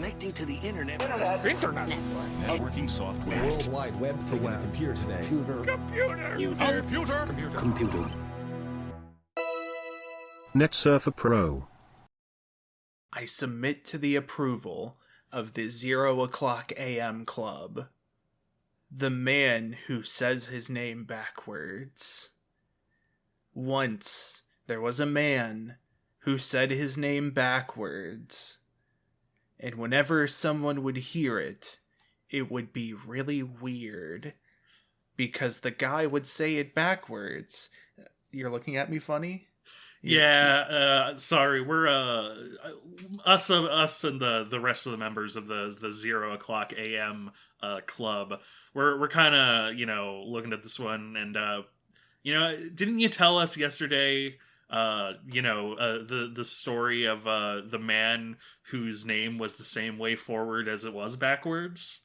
connecting to the internet. Internet. Networking software. World Wide Web thing on a computer today. Computer. NetSurfer Pro. I submit to the approval of the 0 a.m. club. The man who says his name backwards. Once there was a man who said his name backwards. And whenever someone would hear it, it would be really weird. Because the guy would say it backwards. You're looking at me funny? Yeah, sorry. We're us and the rest of the members of the 0 a.m. club. We're kind of looking at this one, and didn't you tell us yesterday? The story of the man whose name was the same way forward as it was backwards.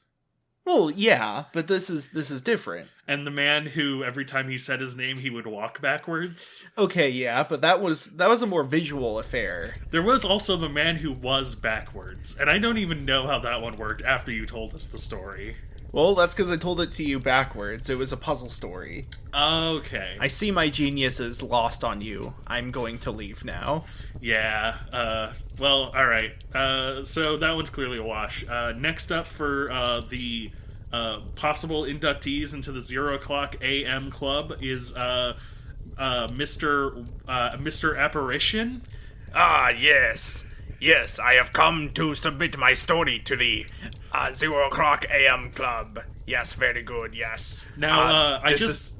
Well, yeah, but this is different. And the man who every time he said his name he would walk backwards. Okay, yeah, but that was a more visual affair. There was also the man who was backwards, and I don't even know how that one worked after you told us the story. Well, that's because I told it to you backwards. It was a puzzle story. Okay. I see my genius is lost on you. I'm going to leave now. Yeah, well, alright. So that one's clearly a wash. Next up for the possible inductees into the 0 a.m. club is Mr. Apparition. Ah, yes. Yes, I have come to submit my story to the 0 a.m. club. Yes, very good, yes. Now,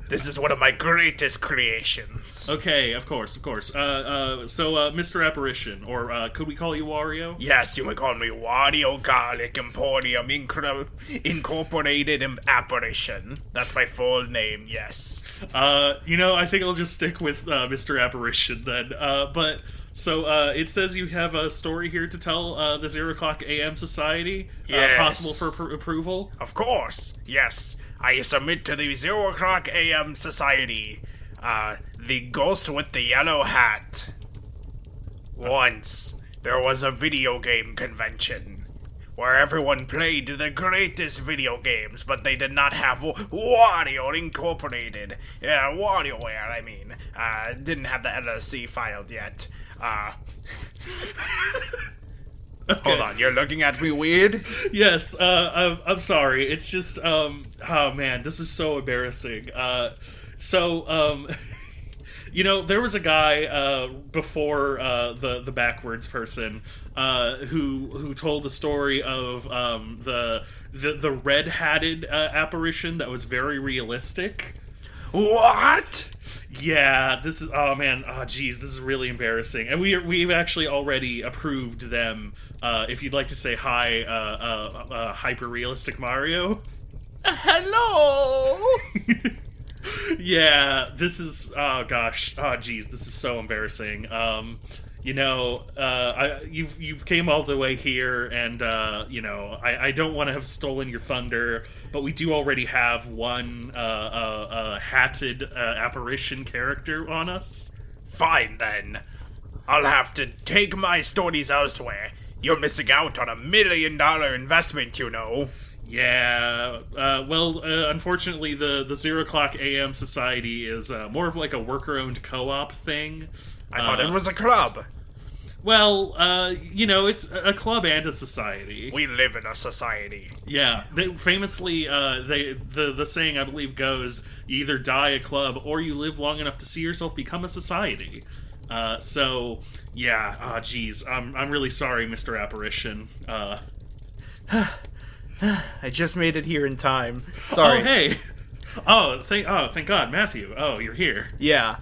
This is one of my greatest creations. Okay, of course. So, Mr. Apparition, or could we call you Wario? Yes, you may call me Wario Garlic Emporium Incorporated Apparition. That's my full name, yes. I think I'll just stick with Mr. Apparition then. So it says you have a story here to tell the 0 a.m. Society. Yes. Possible for approval? Of course, yes. I submit to the 0 a.m. Society. The Ghost with the Yellow Hat. Once, there was a video game convention where everyone played the greatest video games, but they did not have Wario Incorporated. Yeah, WarioWare, I mean. Didn't have the LLC filed yet. Okay. Hold on, you're looking at me weird? Yes, I'm sorry. It's just, oh man, this is so embarrassing. There was a guy before the backwards person who told the story of the red-hatted apparition that was very realistic. What? Yeah, this is, oh man, oh geez, this is really embarrassing. And we've actually already approved them. If you'd like to say hi, hyper-realistic Mario. Hello! Yeah, this is, oh gosh, oh geez, this is so embarrassing. You've came all the way here, and I don't want to have stolen your thunder, but we do already have one hatted apparition character on us. Fine then. I'll have to take my stories elsewhere. You're missing out on $1 million investment, you know. Yeah, unfortunately, the 0 a.m. Society is more of like a worker-owned co-op thing. I thought it was a club. Well, it's a club and a society. We live in a society. Yeah, famously, the saying, I believe, goes, you either die a club or you live long enough to see yourself become a society. So, yeah, geez, I'm really sorry, Mr. Apparition. I just made it here in time. Sorry. Oh, hey! Thank God, Matthew. Oh, you're here. Yeah.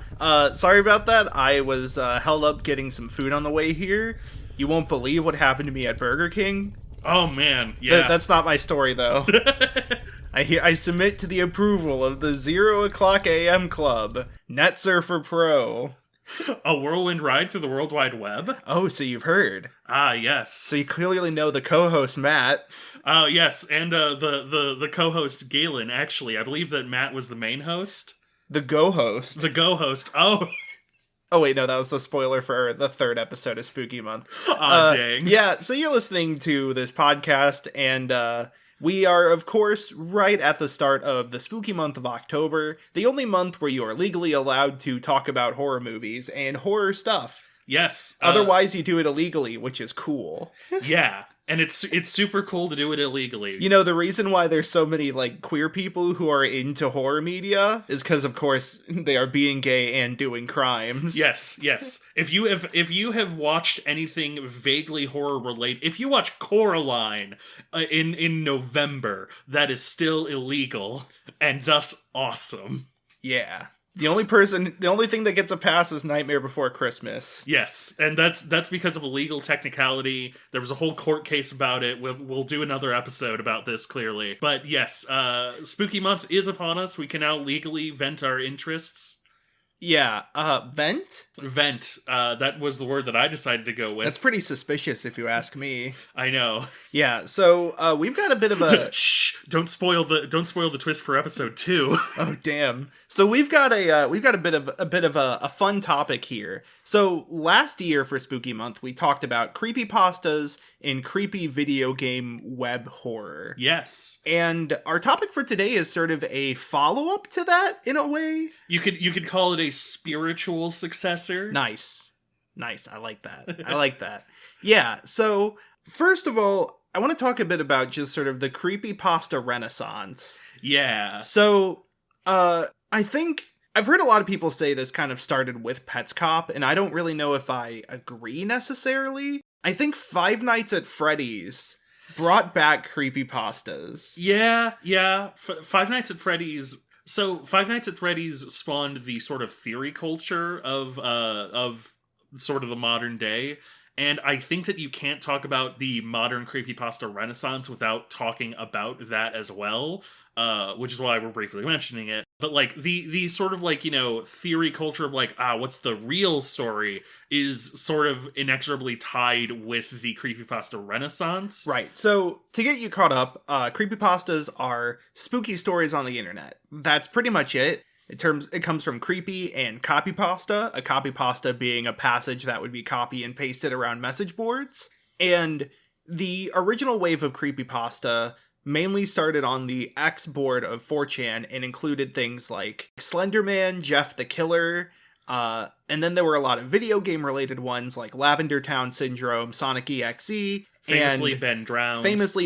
Sorry about that. I was held up getting some food on the way here. You won't believe what happened to me at Burger King. Oh, man. Yeah. That's not my story, though. I submit to the approval of the 0 a.m. club, NetSurfer Pro. A whirlwind ride through the World Wide Web? Oh, so you've heard. Ah, yes. So you clearly know the co-host, Matt. Yes, and the co-host, Galen, actually. I believe that Matt was the main host. The go-host. The go-host. Oh. Oh wait, no, that was the spoiler for the third episode of Spooky Month. Dang. Yeah, so you're listening to this podcast, and we are, of course, right at the start of the spooky month of October, the only month where you are legally allowed to talk about horror movies and horror stuff. Yes. Otherwise, you do it illegally, which is cool. Yeah. And it's super cool to do it illegally. You know, the reason why there's so many, like, queer people who are into horror media is because, of course, they are being gay and doing crimes. Yes. If you have watched anything vaguely horror related, if you watch Coraline in November, that is still illegal and thus awesome. Yeah. The only thing that gets a pass is Nightmare Before Christmas. Yes, and that's because of a legal technicality. There was a whole court case about it. We'll do another episode about this, clearly. But yes, Spooky Month is upon us. We can now legally vent our interests. Yeah, vent? Vent. That was the word that I decided to go with. That's pretty suspicious if you ask me. I know. Yeah, so we've got a bit of a Shh! Don't spoil the twist for episode 2. Oh damn. So we've got a bit of a fun topic here. So last year for Spooky Month we talked about creepypastas and creepy video game web horror. Yes. And our topic for today is sort of a follow-up to that in a way. You could call it a spiritual successor. Nice. I like that. Yeah, so first of all, I want to talk a bit about just sort of the creepypasta renaissance. Yeah. So, I think I've heard a lot of people say this kind of started with Pets Cop, and I don't really know if I agree necessarily. I think Five Nights at Freddy's brought back creepypastas. Yeah. Five Nights at Freddy's. So Five Nights at Freddy's spawned the sort of theory culture of sort of the modern day. And I think that you can't talk about the modern creepypasta renaissance without talking about that as well, which is why we're briefly mentioning it. But, like, the sort of, like, you know, theory culture of, like, what's the real story is sort of inexorably tied with the creepypasta renaissance. Right, so to get you caught up, creepypastas are spooky stories on the internet. That's pretty much it. It comes from creepy and copypasta, a copypasta being a passage that would be copy and pasted around message boards. And the original wave of creepypasta mainly started on the X board of 4chan and included things like Slenderman, Jeff the Killer, and then there were a lot of video game related ones like Lavender Town Syndrome, Sonic EXE, Famously and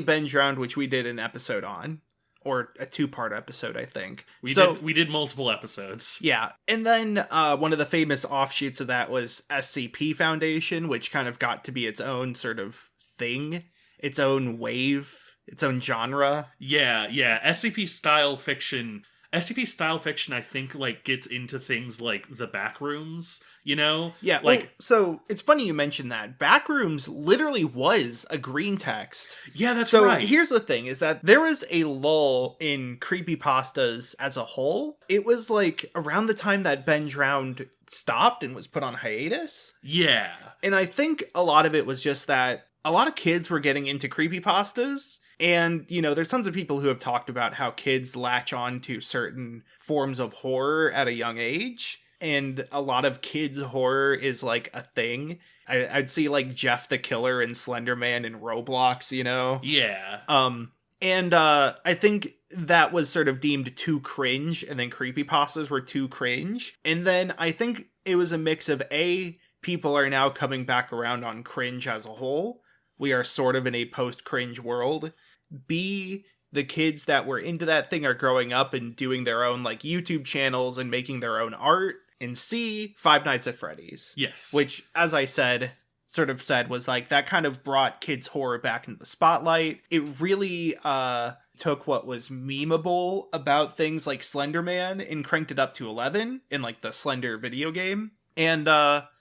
Ben Drowned, which we did an episode on. Or a 2-part episode, I think. We did multiple episodes. Yeah. And then one of the famous offshoots of that was SCP Foundation, which kind of got to be its own sort of thing, its own wave, its own genre. Yeah. SCP style fiction, I think, like, gets into things like the Backrooms, you know? Yeah, like, well, so it's funny you mentioned that. Backrooms literally was a green text. Yeah, that's right. So here's the thing, is that there was a lull in creepypastas as a whole. It was, like, around the time that Ben Drowned stopped and was put on hiatus. Yeah. And I think a lot of it was just that a lot of kids were getting into creepypastas. And, you know, there's tons of people who have talked about how kids latch on to certain forms of horror at a young age. And a lot of kids' horror is, like, a thing. I'd see, like, Jeff the Killer and Slenderman and Roblox, you know? Yeah. And I think that was sort of deemed too cringe, and then creepypastas were too cringe. And then I think it was a mix of, people are now coming back around on cringe as a whole. We are sort of in a post-cringe world. B, the kids that were into that thing are growing up and doing their own, like, YouTube channels and making their own art. And C, Five Nights at Freddy's. Yes. Which, as I said, was like, that kind of brought kids' horror back into the spotlight. It really took what was memeable about things like Slenderman and cranked it up to 11 in, like, the Slender video game. And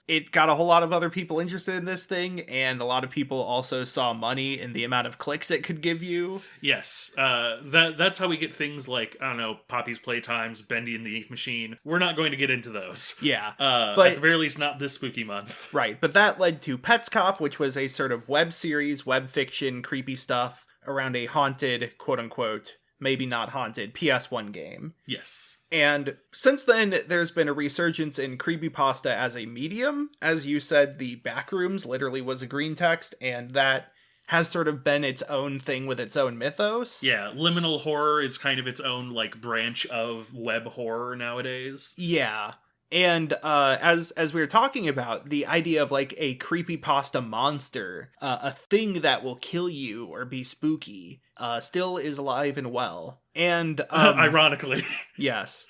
it got a whole lot of other people interested in this thing, and a lot of people also saw money in the amount of clicks it could give you. Yes, that's how we get things like, I don't know, Poppy's Playtimes, Bendy and the Ink Machine. We're not going to get into those. Yeah. But at the very least, not this spooky month. Right, but that led to Pets Cop, which was a sort of web series, web fiction, creepy stuff around a haunted, quote-unquote, maybe not haunted, PS1 game. Yes. And since then, there's been a resurgence in creepypasta as a medium. As you said, the Backrooms literally was a green text, and that has sort of been its own thing with its own mythos. Yeah, liminal horror is kind of its own, like, branch of web horror nowadays. Yeah. And as we were talking about, the idea of like a creepypasta monster, a thing that will kill you or be spooky, still is alive and well. And ironically. Yes.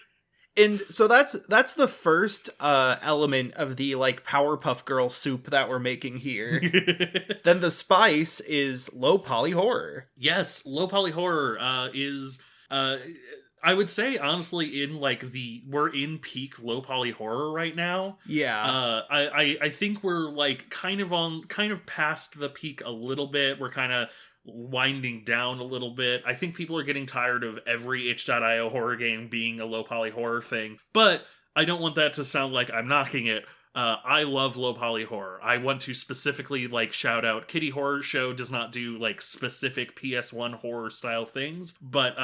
And so that's the first element of the like Powerpuff Girl soup that we're making here. Then the spice is low poly horror. Yes, low poly horror is I would say honestly we're in peak low poly horror right now. Yeah. I think we're like kind of past the peak a little bit. We're kind of winding down a little bit. I think people are getting tired of every itch.io horror game being a low poly horror thing, but I don't want that to sound like I'm knocking it. I love low poly horror. I want to specifically like shout out Kitty Horror Show does not do like specific PS1 horror style things, but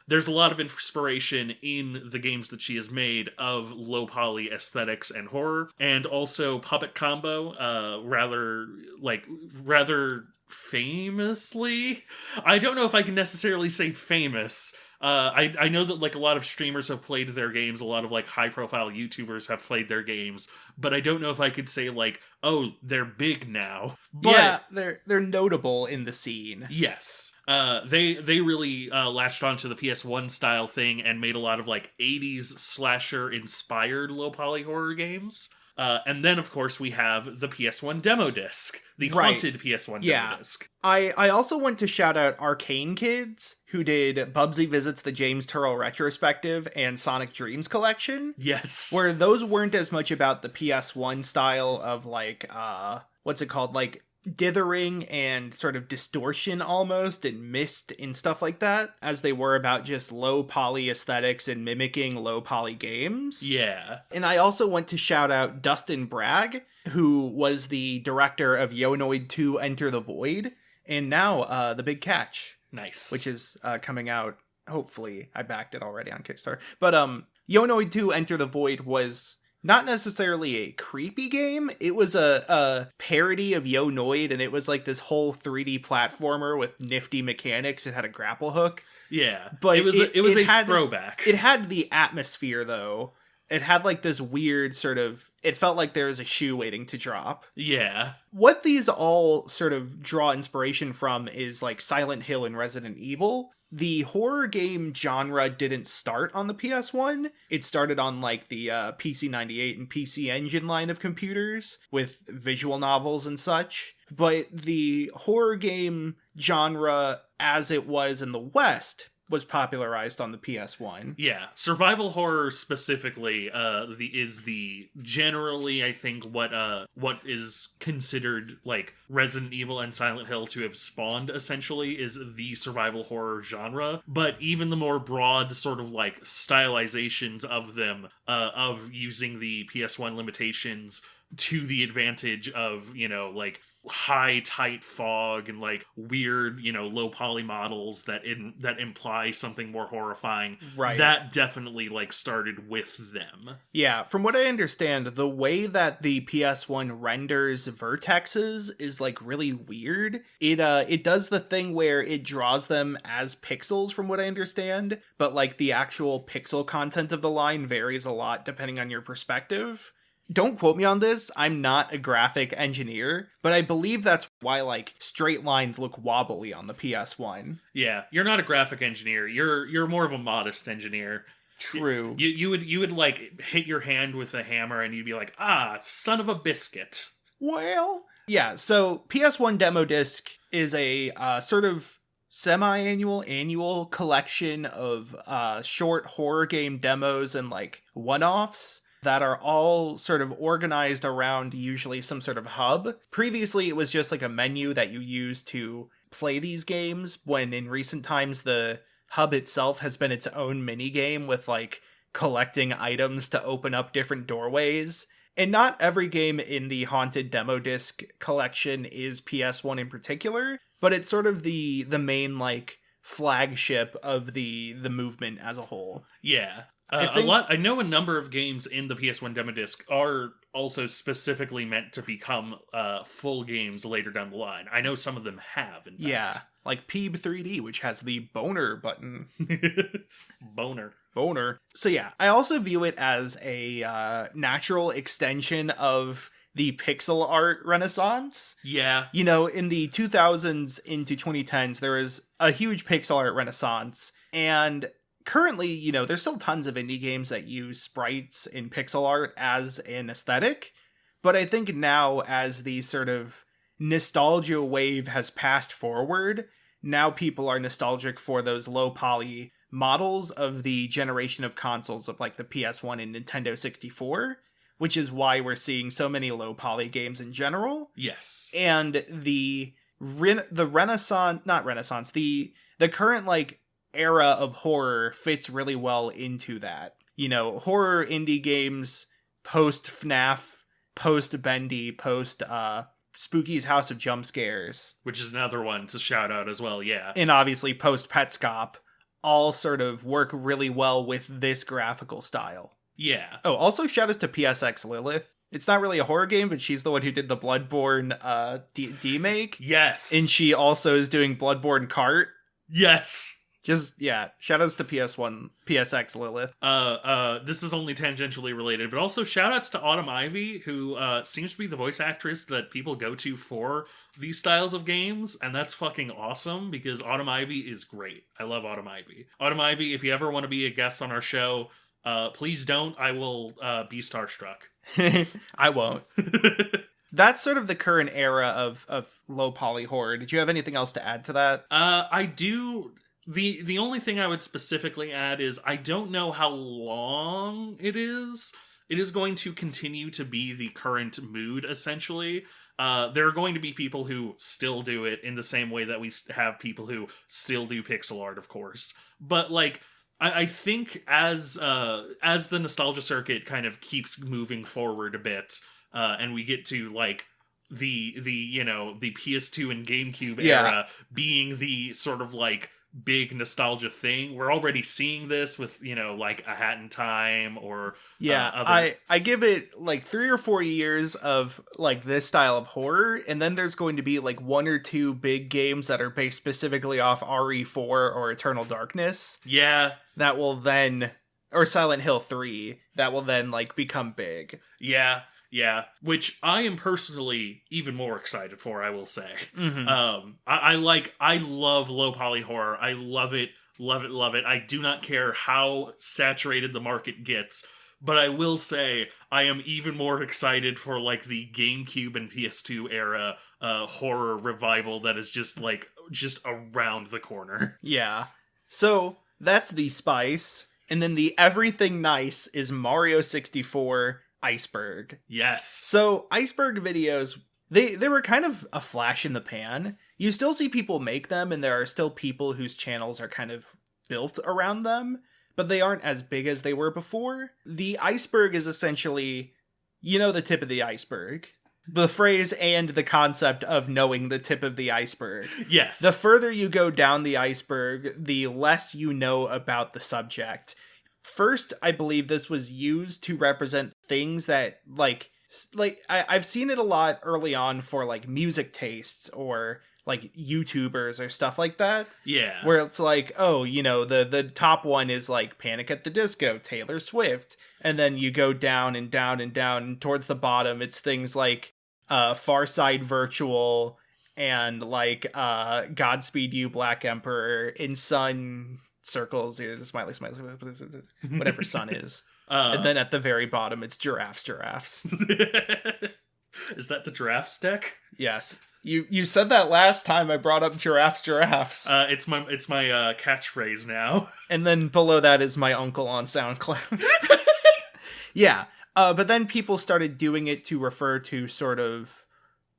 there's a lot of inspiration in the games that she has made of low poly aesthetics and horror, and also Puppet Combo, rather famously. I don't know if I can necessarily say famous. I know that like a lot of streamers have played their games, a lot of like high profile YouTubers have played their games, but I don't know if I could say like, oh, they're big now. But yeah, they're notable in the scene. yes, they really latched onto the PS1 style thing and made a lot of like 80s slasher inspired low poly horror games. And then, of course, we have the PS1 demo disc, the haunted PS1 demo disc. I also want to shout out Arcane Kids, who did Bubsy Visits the James Turrell Retrospective and Sonic Dreams Collection. Yes. Where those weren't as much about the PS1 style of, like, what's it called? Like, dithering and sort of distortion almost and mist and stuff like that, as they were about just low poly aesthetics and mimicking low poly games. Yeah. And I also want to shout out Dustin Bragg, who was the director of Yonoid 2 Enter the Void, and now The Big Catch. Nice. Which is coming out, hopefully. I backed it already on Kickstarter. But Yonoid 2 Enter the Void was not necessarily a creepy game. It was a parody of Yonoid, and it was like this whole 3D platformer with nifty mechanics. It had a grapple hook. Yeah, but it was a throwback. It had the atmosphere, though. It had like this weird sort of, it felt like there was a shoe waiting to drop. Yeah. What these all sort of draw inspiration from is like Silent Hill and Resident Evil. The horror game genre didn't start on the PS1. It started on like the PC-98 and PC Engine line of computers with visual novels and such. But the horror game genre as it was in the West was popularized on the PS1. Yeah, survival horror specifically is the generally I think what is considered like Resident Evil and Silent Hill to have spawned essentially is the survival horror genre, but even the more broad sort of like stylizations of them of using the PS1 limitations to the advantage of, you know, like high tight fog and like weird, you know, low poly models that imply something more horrifying. Right. That definitely like started with them. Yeah, from what I understand, the way that the PS1 renders vertexes is like really weird. It does the thing where it draws them as pixels from what I understand, but like the actual pixel content of the line varies a lot depending on your perspective. Don't quote me on this, I'm not a graphic engineer, but I believe that's why, like, straight lines look wobbly on the PS1. Yeah, you're not a graphic engineer, you're more of a modest engineer. True. You would, like, hit your hand with a hammer and you'd be like, ah, son of a biscuit. Well, yeah, so PS1 Demo Disc is a sort of annual collection of short horror game demos and, like, one-offs that are all sort of organized around usually some sort of hub. Previously, it was just like a menu that you use to play these games, when in recent times, the hub itself has been its own mini game with like collecting items to open up different doorways. And not every game in the Haunted Demo Disc collection is PS1 in particular, but it's sort of the main like flagship of the movement as a whole. Yeah. I I know a number of games in the PS1 demo disc are also specifically meant to become full games later down the line. I know some of them have, in fact. Yeah, like Peeb 3D, which has the boner button. Boner. So yeah, I also view it as a natural extension of the pixel art renaissance. Yeah. You know, in the 2000s into 2010s, there was a huge pixel art renaissance, and currently, you know, there's still tons of indie games that use sprites in pixel art as an aesthetic, but I think now, as the sort of nostalgia wave has passed forward, now people are nostalgic for those low poly models of the generation of consoles of like the PS1 and Nintendo 64, which is why we're seeing so many low poly games in general. Yes. And the renaissance, not renaissance, the current like era of horror fits really well into that. You know, horror indie games post FNAF, post Bendy, post Spooky's House of Jump Scares, which is another one to shout out as well, yeah. And obviously post Petscop, all sort of work really well with this graphical style. Yeah. Oh, also shout outs to PSX Lilith. It's not really a horror game, but she's the one who did the Bloodborne demake. Yes. And she also is doing Bloodborne Kart. Yes. Just, yeah, shoutouts to PSX Lilith. This is only tangentially related, but also shoutouts to Autumn Ivy, who seems to be the voice actress that people go to for these styles of games, and that's fucking awesome, because Autumn Ivy is great. I love Autumn Ivy. Autumn Ivy, if you ever want to be a guest on our show, please don't. I will be starstruck. I won't. That's sort of the current era of low poly horror. Did you have anything else to add to that? I do. The only thing I would specifically add is I don't know how long it is. It is going to continue to be the current mood, essentially. There are going to be people who still do it in the same way that we have people who still do pixel art, of course. But, like, I think as the nostalgia circuit kind of keeps moving forward a bit, and we get to, like, the you know, the PS2 and GameCube era being the sort of, like, big nostalgia thing. We're already seeing this with, you know, like A Hat in Time or other... I give it like 3 or 4 years of like this style of horror, and then there's going to be like 1 or 2 big games that are based specifically off RE4 or Eternal Darkness. Yeah. That will then, or Silent Hill 3, that will then like become big. Yeah, which I am personally even more excited for, I will say. Mm-hmm. I love low poly horror. I love it. I do not care how saturated the market gets, but I will say I am even more excited for like the GameCube and PS2 era horror revival that is just around the corner. Yeah. So that's the spice, and then the everything nice is Mario 64 Iceberg. Yes. So Iceberg videos, they were kind of a flash in the pan. You still see people make them, and there are still people whose channels are kind of built around them, but they aren't as big as they were before. The iceberg is essentially, you know, the tip of the iceberg. The phrase and the concept of knowing the tip of the iceberg. Yes. The further you go down the iceberg, the less you know about the subject. First, I believe this was used to represent things that, like I've seen it a lot early on for, like, music tastes or, like, YouTubers or stuff like that. Yeah. Where it's like, oh, you know, the top one is, like, Panic at the Disco, Taylor Swift. And then you go down and down and down, and towards the bottom, it's things like Far Side Virtual and, like, Godspeed You, Black Emperor, in Sun... circles, smiley, whatever sun is. And then at the very bottom, it's giraffes. Is that the giraffes deck? Yes. You said that last time I brought up giraffes. It's my catchphrase now. And then below that is my uncle on SoundCloud. Yeah. But then people started doing it to refer to sort of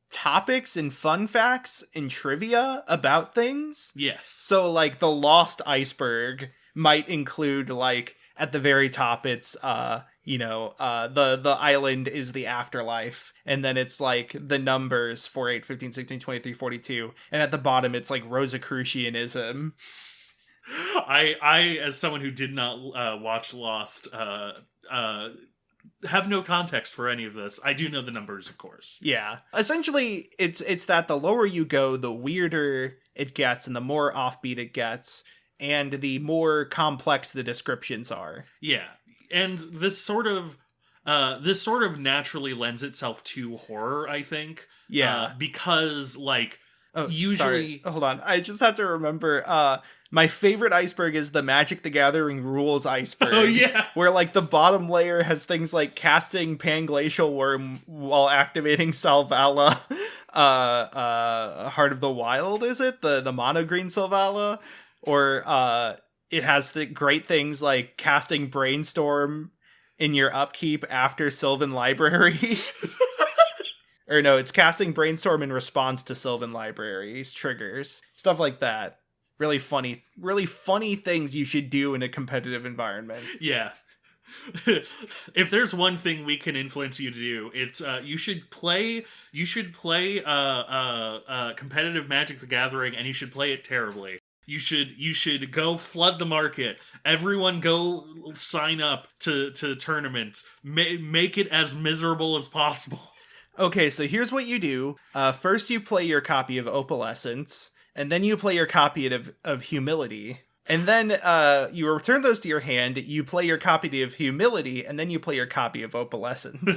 topics and fun facts and trivia about things. Yes. So, like, the Lost Iceberg might include, like, at the very top, it's, the island is the afterlife. And then it's, like, the numbers 4, 8, 15, 16, 23, 42. And at the bottom, it's, like, Rosicrucianism. I, as someone who did not watch Lost, have no context for any of this. I do know the numbers, of course. Yeah. Essentially, it's that the lower you go, the weirder it gets and the more offbeat it gets, and the more complex the descriptions are. Yeah. And this sort of naturally lends itself to horror, I think. Yeah. Because, like, Oh, usually... sorry. Hold on. I just have to remember, my favorite iceberg is the Magic the Gathering rules iceberg. Oh, yeah. Where, like, the bottom layer has things like casting Panglacial Worm while activating Salvala, Heart of the Wild, is it? The mono green Salvala? Or, it has the great things like casting Brainstorm in your upkeep after Sylvan Library. Or no, it's casting Brainstorm in response to Sylvan Libraries, triggers, stuff like that. Really funny things you should do in a competitive environment. Yeah. If there's one thing we can influence you to do, it's you should play competitive Magic the Gathering, and you should play it terribly. You should go flood the market. Everyone go sign up to tournaments. Make it as miserable as possible. Okay, so here's what you do. First you play your copy of Opalescence, and then you play your copy of Humility. And then you return those to your hand, you play your copy of Humility, and then you play your copy of Opalescence.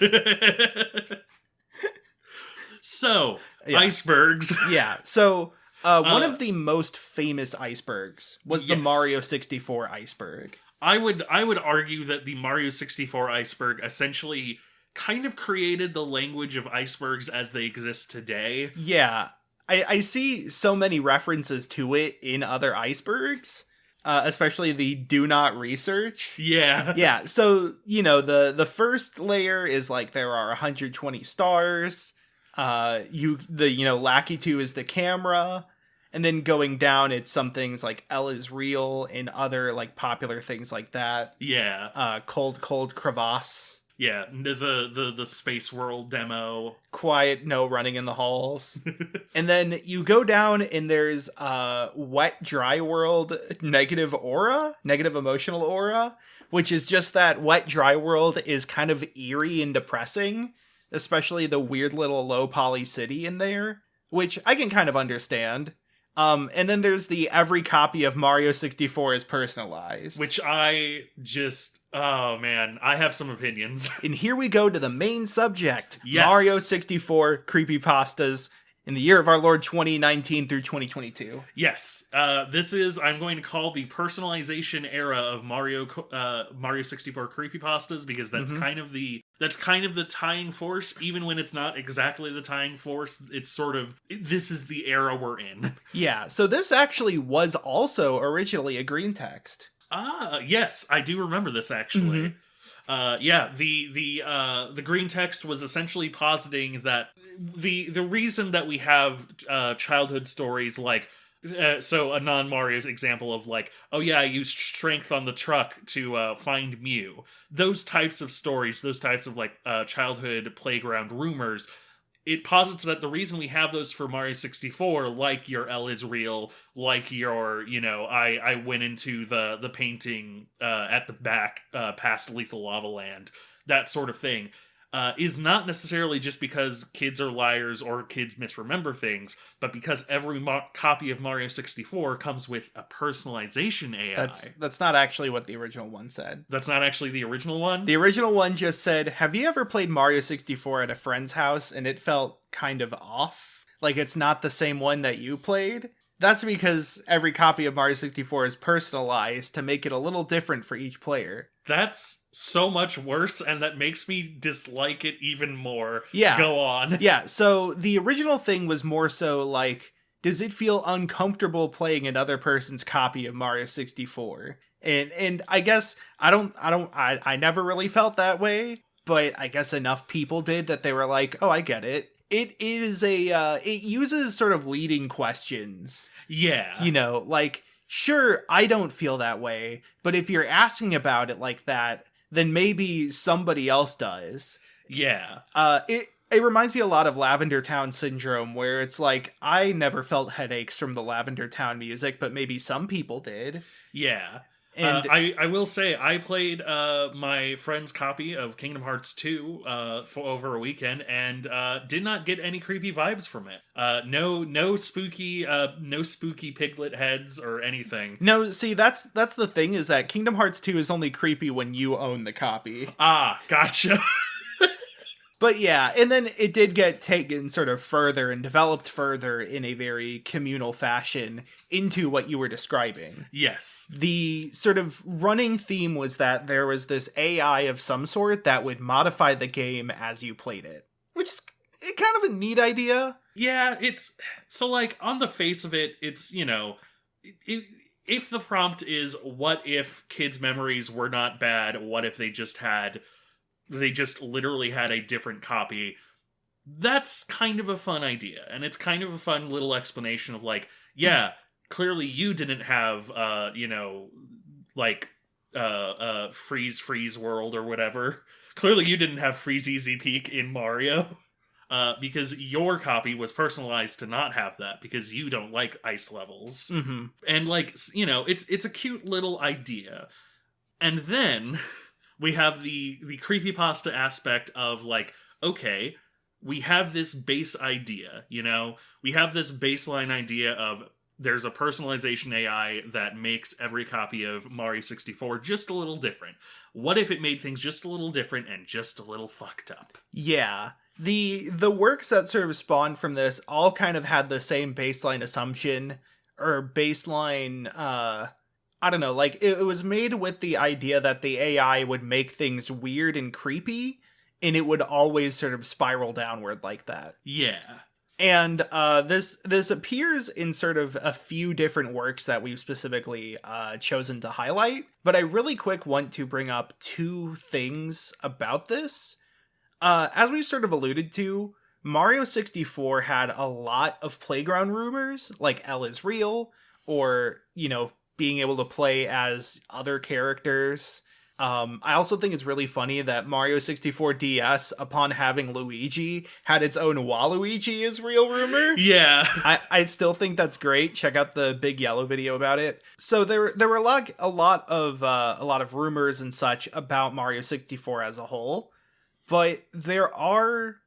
So, Yeah. icebergs. Yeah, so one of the most famous icebergs was the Yes. Mario 64 iceberg. I would argue that the Mario 64 iceberg essentially kind of created the language of icebergs as they exist today. Yeah, I see so many references to it in other icebergs, especially the do not research. Yeah. Yeah, so, you know, the first layer is like there are 120 stars. Lackey 2 is the camera. And then going down, it's some things like L is real and other like popular things like that. Yeah. Cold crevasse. Yeah, the Space World demo. Quiet no running in the halls. And then you go down and there's Wet Dry World negative emotional aura, which is just that Wet Dry World is kind of eerie and depressing, especially the weird little low poly city in there, which I can kind of understand. And then there's the every copy of Mario 64 is personalized. Which I have some opinions. And here we go to the main subject. Yes. Mario 64 creepypastas in the year of our Lord 2019 through 2022. Yes. I'm going to call the personalization era of Mario 64 creepypastas, because that's kind of the tying force, even when it's not exactly the tying force. It's sort of, this is the era we're in. Yeah, so this actually was also originally a green text. Yes, I do remember this actually. The green text was essentially positing that the reason that we have childhood stories like so a non-Mario's example of like, oh yeah, I used strength on the truck to find Mew. Those types of stories, those types of like childhood playground rumors, it posits that the reason we have those for Mario 64, like your L is real, like your, I went into the painting at the back past Lethal Lava Land, that sort of thing, is not necessarily just because kids are liars or kids misremember things, but because every copy of Mario 64 comes with a personalization AI. That's not actually what the original one said. That's not actually the original one? The original one just said, have you ever played Mario 64 at a friend's house and it felt kind of off? Like it's not the same one that you played? That's because every copy of Mario 64 is personalized to make it a little different for each player. That's so much worse, and that makes me dislike it even more. Yeah. Go on. Yeah, so the original thing was more so like, does it feel uncomfortable playing another person's copy of Mario 64? And I guess I never really felt that way, but I guess enough people did that they were like, oh, I get it. It uses sort of leading questions. Yeah. Like, sure, I don't feel that way, but if you're asking about it like that, then maybe somebody else does. Yeah. It reminds me a lot of Lavender Town Syndrome, where it's like, I never felt headaches from the Lavender Town music, but maybe some people did. Yeah. And I will say, I played my friend's copy of Kingdom Hearts 2 for over a weekend, and did not get any creepy vibes from it. No spooky piglet heads or anything. no, see, that's the thing, is that Kingdom Hearts 2 is only creepy when you own the copy. Ah, gotcha. But yeah, and then it did get taken sort of further and developed further in a very communal fashion into what you were describing. Yes. The sort of running theme was that there was this AI of some sort that would modify the game as you played it, which is kind of a neat idea. Yeah, it's so like on the face of it, it's, you know, if the prompt is what if kids' memories were not bad, what if they just literally had a different copy, that's kind of a fun idea. And it's kind of a fun little explanation of like, yeah, clearly you didn't have freeze world or whatever. Clearly you didn't have Freeze Easy Peak in Mario. Because your copy was personalized to not have that because you don't like ice levels. Mm-hmm. And like, you know, it's a cute little idea. And then we have the creepypasta aspect of like, okay, we have this base idea, you know? We have this baseline idea of there's a personalization AI that makes every copy of Mario 64 just a little different. What if it made things just a little different and just a little fucked up? Yeah. The works that sort of spawned from this all kind of had the same baseline assumption, or baseline, I don't know, like, it was made with the idea that the AI would make things weird and creepy, and it would always sort of spiral downward like that. Yeah. And this appears in sort of a few different works that we've specifically chosen to highlight, but I really quick want to bring up two things about this. As we sort of alluded to, Mario 64 had a lot of playground rumors, like L is real, or, you know, being able to play as other characters. I also think it's really funny that Mario 64 DS, upon having Luigi, had its own Waluigi is real rumor. Yeah. I still think that's great. Check out the Big Yellow video about it. So there were a lot of rumors and such about Mario 64 as a whole. But there are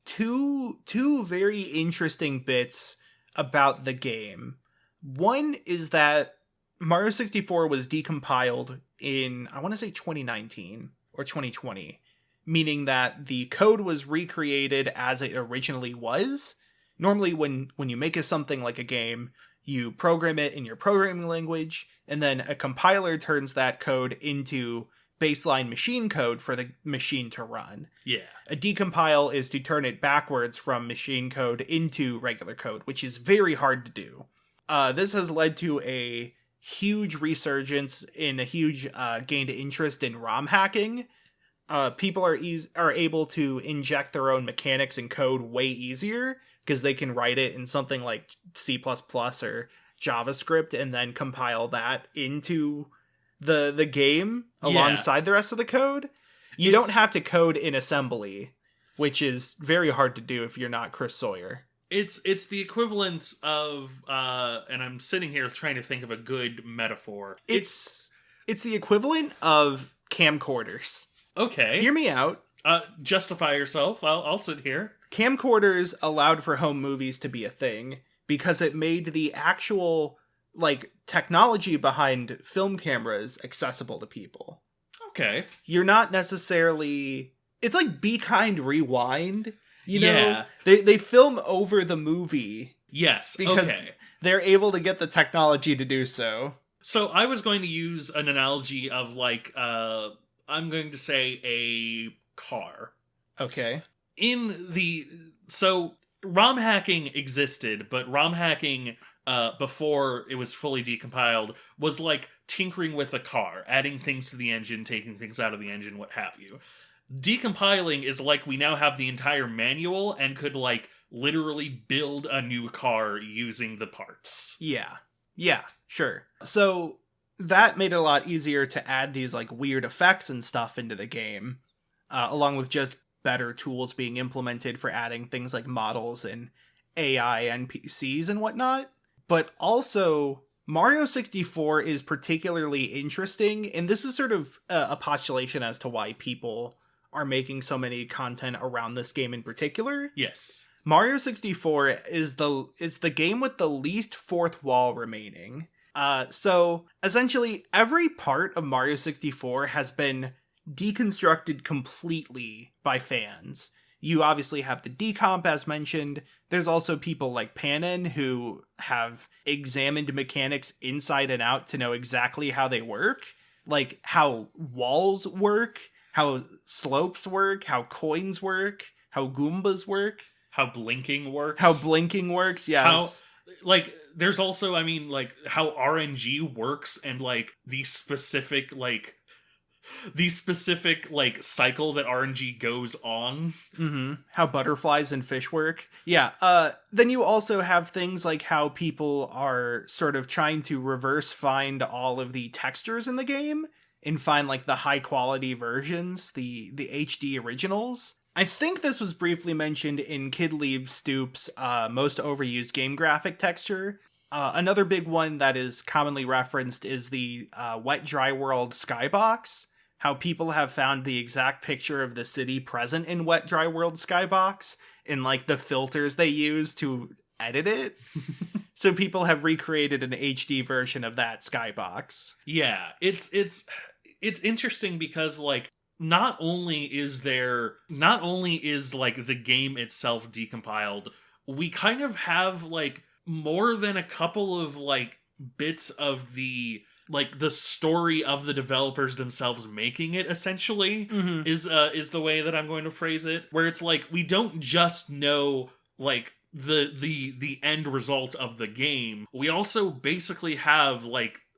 two very interesting bits about the game. One is that Mario 64 was decompiled in, I want to say 2019 or 2020, meaning that the code was recreated as it originally was. Normally when you make something like a game, you program it in your programming language, and then a compiler turns that code into baseline machine code for the machine to run. Yeah. A decompile is to turn it backwards from machine code into regular code, which is very hard to do. This has led to a huge resurgence in a huge gained interest in ROM hacking. People are able to inject their own mechanics and code way easier because they can write it in something like C++ or JavaScript and then compile that into the game alongside the rest of the code. You don't have to code in assembly, which is very hard to do if you're not Chris Sawyer. It's the equivalent of and I'm sitting here trying to think of a good metaphor. It's the equivalent of camcorders. Okay. Hear me out. Justify yourself. I'll sit here. Camcorders allowed for home movies to be a thing because it made the actual like technology behind film cameras accessible to people. Okay. You're not necessarily, it's like Be Kind Rewind, you know? Yeah. They film over the movie. Yes. Because okay. they're able to get the technology to do so. So I was going to use an analogy of like I'm going to say a car. Okay. So ROM hacking existed, but ROM hacking before it was fully decompiled was like tinkering with a car, adding things to the engine, taking things out of the engine, what have you. Decompiling is like we now have the entire manual and could like literally build a new car using the parts. Yeah, sure. So that made it a lot easier to add these like weird effects and stuff into the game, along with just better tools being implemented for adding things like models and AI NPCs and whatnot. But also, Mario 64 is particularly interesting, and this is sort of a postulation as to why people are making so many content around this game in particular. Yes. Mario 64 is the game with the least fourth wall remaining. So essentially every part of Mario 64 has been deconstructed completely by fans. You obviously have the decomp, as mentioned. There's also people like Panin who have examined mechanics inside and out to know exactly how they work, like how walls work, how slopes work, how coins work, how Goombas work. How blinking works. Yes. There's also, how RNG works and, the specific cycle that RNG goes on. Mm-hmm. How butterflies and fish work. Yeah. Then you also have things like how people are sort of trying to reverse find all of the textures in the game and find, the high-quality versions, the HD originals. I think this was briefly mentioned in Kid Leaves Stoop's most overused game graphic texture. Another big one that is commonly referenced is the Wet Dry World Skybox. How people have found the exact picture of the city present in Wet Dry World Skybox in the filters they use to edit it. So people have recreated an HD version of that Skybox. Yeah, it's interesting because not only is the game itself decompiled, we kind of have more than a couple of bits of the story of the developers themselves making it, essentially. Mm-hmm. is the way that I'm going to phrase it, where it's we don't just know the end result of the game. We also basically have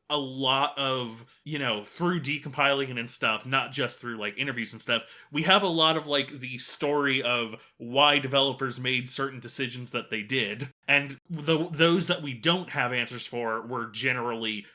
a lot of, through decompiling and stuff, not just through interviews and stuff, we have a lot of the story of why developers made certain decisions that they did, and those that we don't have answers for, we're generally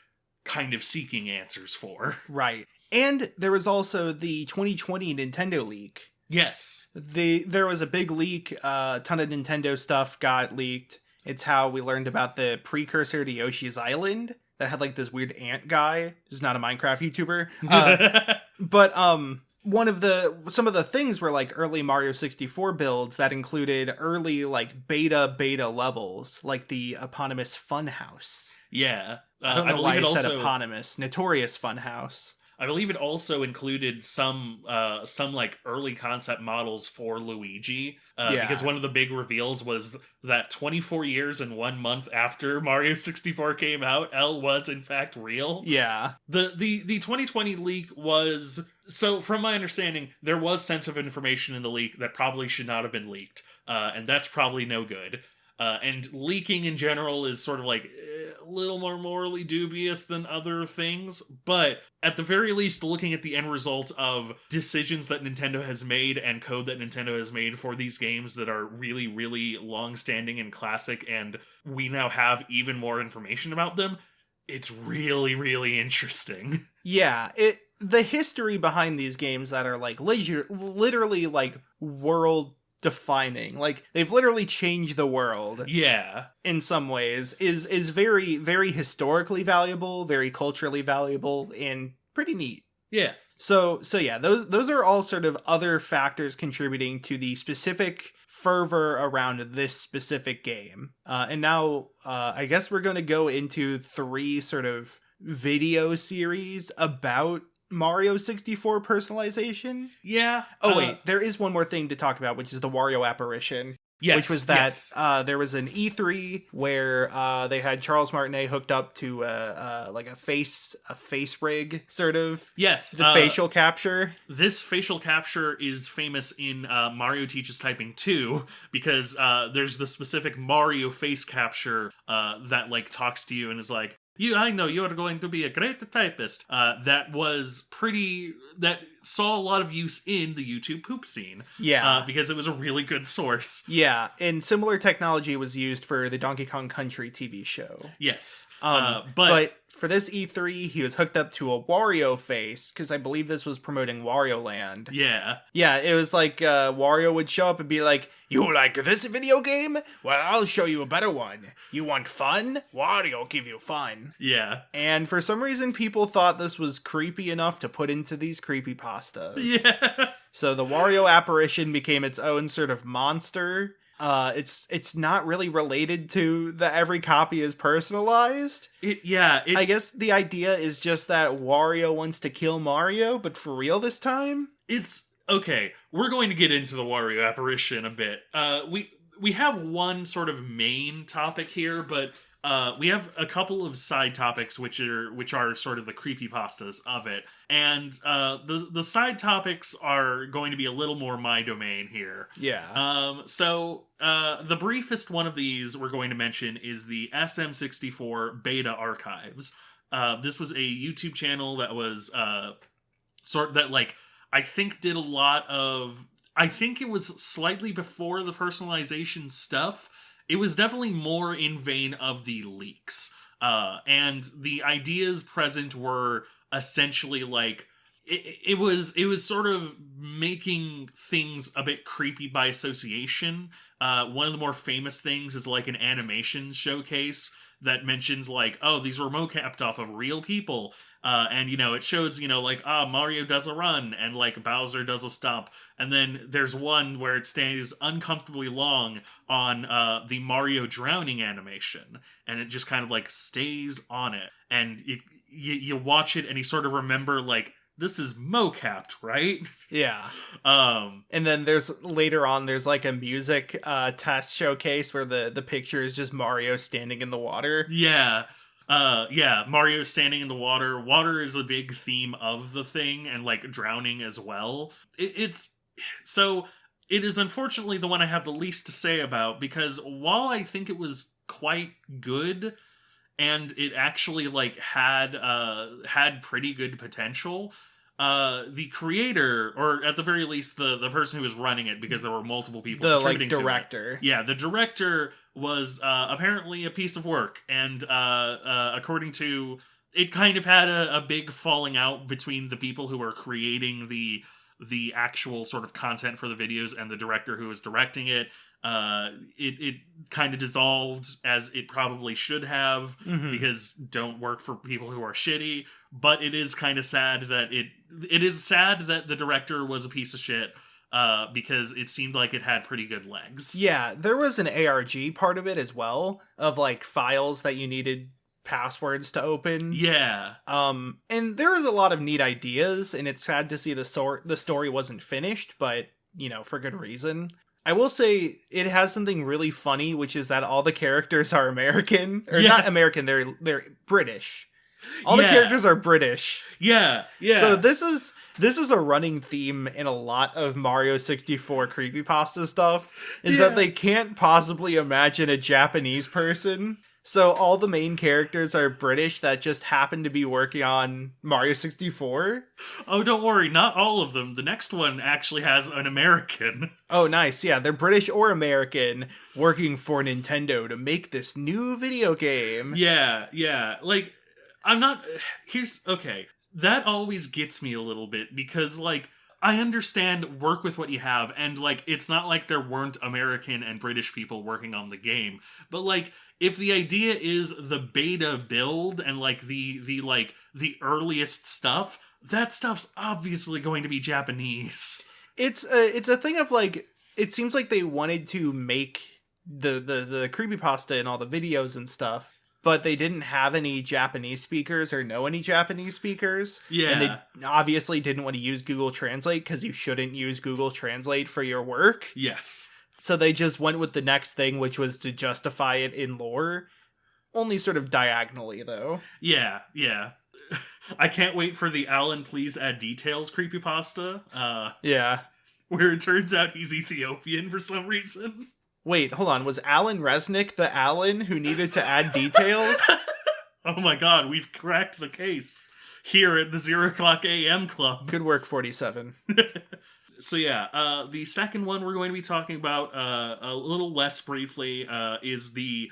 kind of seeking answers for. Right. And there was also the 2020 Nintendo leak. Yes. There was a big leak, a ton of Nintendo stuff got leaked. It's how we learned about the precursor to Yoshi's Island that had this weird ant guy who's not a Minecraft YouTuber. But some of the things were early Mario 64 builds that included early beta levels, like the eponymous Funhouse. Yeah. I don't know why I said also eponymous. Notorious Funhouse. I believe it also included some early concept models for Luigi, because one of the big reveals was that 24 years and 1 month after Mario 64 came out, L was in fact real. Yeah. The 2020 leak was, so from my understanding, there was sensitive information in the leak that probably should not have been leaked, and that's probably no good. And leaking in general is sort of a little more morally dubious than other things, but at the very least, looking at the end result of decisions that Nintendo has made and code that Nintendo has made for these games that are really, really long-standing and classic, and we now have even more information about them, it's really, really interesting. Yeah, the history behind these games that are literally world defining, they've literally changed the world, in some ways, is very, very historically valuable, very culturally valuable, and pretty neat. So yeah, those are all sort of other factors contributing to the specific fervor around this specific game. And now I guess we're going to go into 3 sort of video series about Mario 64 personalization. Yeah. Oh, wait, there is one more thing to talk about, which is the Wario Apparition. Yes. Which was that there was an E3 where they had Charles Martinet hooked up to a face rig, sort of. Yes. The facial capture. This facial capture is famous in Mario Teaches Typing 2, because there's the specific Mario face capture that talks to you and is I know you're going to be a great typist. That saw a lot of use in the YouTube poop scene. Yeah. Because it was a really good source. Yeah, and similar technology was used for the Donkey Kong Country TV show. Yes. But for this E3, he was hooked up to a Wario face, because I believe this was promoting Wario Land. Yeah. Yeah, it was like Wario would show up and be like, "You like this video game? Well, I'll show you a better one. You want fun? Wario give you fun." Yeah. And for some reason, people thought this was creepy enough to put into these creepypastas. Yeah. So the Wario apparition became its own sort of monster. It's not really related to the every copy is personalized. I guess the idea is just that Wario wants to kill Mario, but for real this time? It's okay. We're going to get into the Wario apparition a bit. We have one sort of main topic here, but we have a couple of side topics which are sort of the creepypastas of it. And the side topics are going to be a little more my domain here. Yeah. So the briefest one of these we're going to mention is the SM64 Beta Archives. This was a YouTube channel that was I think did a lot of... I think it was slightly before the personalization stuff. It was definitely more in vein of the leaks. And the ideas present were essentially like... It was sort of making things a bit creepy by association. One of the more famous things is like an animation showcase that mentions like, oh, these were mocapped off of real people. And, it shows, Mario does a run and like Bowser does a stomp. And then there's one where it stays uncomfortably long on the Mario drowning animation. And it just kind of like stays on it. And you watch it and you sort of remember like, this is mocapped, right? Yeah. And then there's like a music test showcase where the picture is just Mario standing in the water. Yeah. Mario standing in the water. Water is a big theme of the thing, and like drowning as well. It is unfortunately the one I have the least to say about, because while I think it was quite good and it actually like had pretty good potential, the creator, or at the very least the person who was running it, because there were multiple people contributing to it. Director. Yeah, the director was apparently a piece of work, and according to it, kind of had a big falling out between the people who were creating the actual sort of content for the videos and the director who was directing it. It kind of dissolved, as it probably should have, because don't work for people who are shitty. But it is kind of sad that it is sad that the director was a piece of shit, because it seemed like it had pretty good legs. Yeah, there was an ARG part of it as well, of like files that you needed passwords to open. Yeah. And there was a lot of neat ideas, and it's sad to see the story wasn't finished, but for good reason. I will say it has something really funny, which is that all the characters are American. Or not American, they're British. All the characters are British. Yeah. So this is a running theme in a lot of Mario 64 creepypasta stuff, is that they can't possibly imagine a Japanese person. So all the main characters are British that just happen to be working on Mario 64. Oh, don't worry, not all of them. The next one actually has an American. Oh, nice. Yeah, they're British or American working for Nintendo to make this new video game. Yeah. Like, okay. That always gets me a little bit, because, like, I understand work with what you have, and, like, it's not like there weren't American and British people working on the game, but, like, if the idea is the beta build and, like, the earliest stuff, that stuff's obviously going to be Japanese. It's a thing of, like, it seems like they wanted to make the creepypasta and all the videos and stuff, but they didn't have any Japanese speakers or know any Japanese speakers. Yeah. And they obviously didn't want to use Google Translate, because you shouldn't use Google Translate for your work. Yes. So they just went with the next thing, which was to justify it in lore. Only sort of diagonally, though. Yeah. I can't wait for the Alan Please Add Details creepypasta. Yeah. Where it turns out he's Ethiopian for some reason. Wait, hold on. Was Alan Resnick the Alan who needed to add details? Oh my god, we've cracked the case. here at the 0 o'clock a.m. club. Good work, 47. So yeah, the second one we're going to be talking about a little less briefly is the...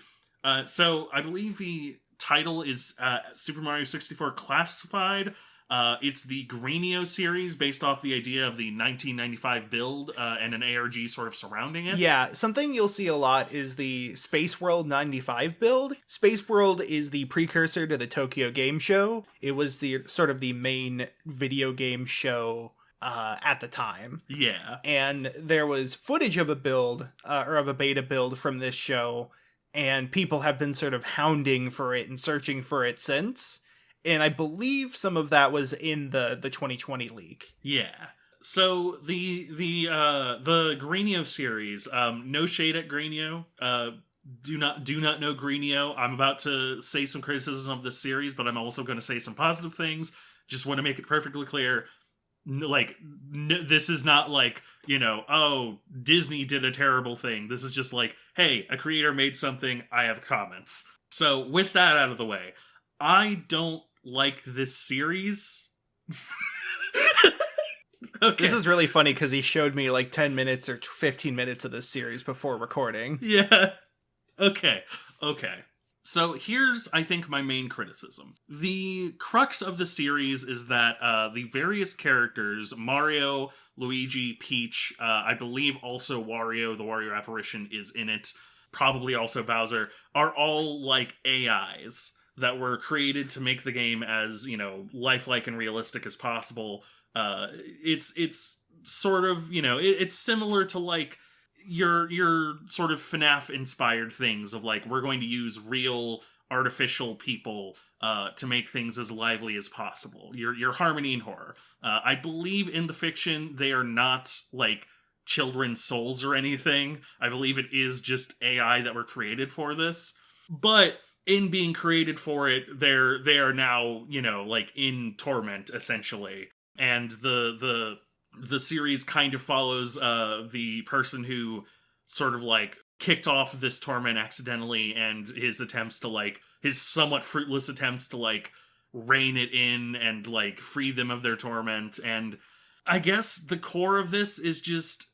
so I believe the title is Super Mario 64 Classified. It's the Greenio series based off the idea of the 1995 build and an ARG sort of surrounding it. Yeah, something you'll see a lot is the Space World 95 build. Space World is the precursor to the Tokyo Game Show. It was the sort of the main video game show at the time. Yeah. And there was footage of a build, or of a beta build from this show, and people have been sort of hounding for it and searching for it since. And I believe some of that was in the 2020 leak. Yeah. So the Greenio series, no shade at Greenio. Do not know Greenio. I'm about to say some criticism of this series, but I'm also going to say some positive things. Just want to make it perfectly clear. This is not like, oh, Disney did a terrible thing. This is just like, hey, a creator made something, I have comments. So with that out of the way, I don't like this series. Okay. This is really funny because he showed me like 10 minutes or 15 minutes of this series before recording. Yeah. Okay. So here's, I think, my main criticism. The crux of the series is that the various characters, Mario, Luigi, Peach, I believe also Wario, the Wario Apparition is in it, probably also Bowser, are all like AIs that were created to make the game as, lifelike and realistic as possible. It's sort of, it's similar to like your sort of FNAF inspired things of like, we're going to use real artificial people to make things as lively as possible. Your Harmony and Horror. I believe in the fiction they are not like children's souls or anything. I believe it is just AI that were created for this. But in being created for it, they are now, like in torment essentially. And the series kind of follows the person who sort of like kicked off this torment accidentally, and his attempts to like, his somewhat fruitless attempts to like rein it in and like free them of their torment. And I guess the core of this is just,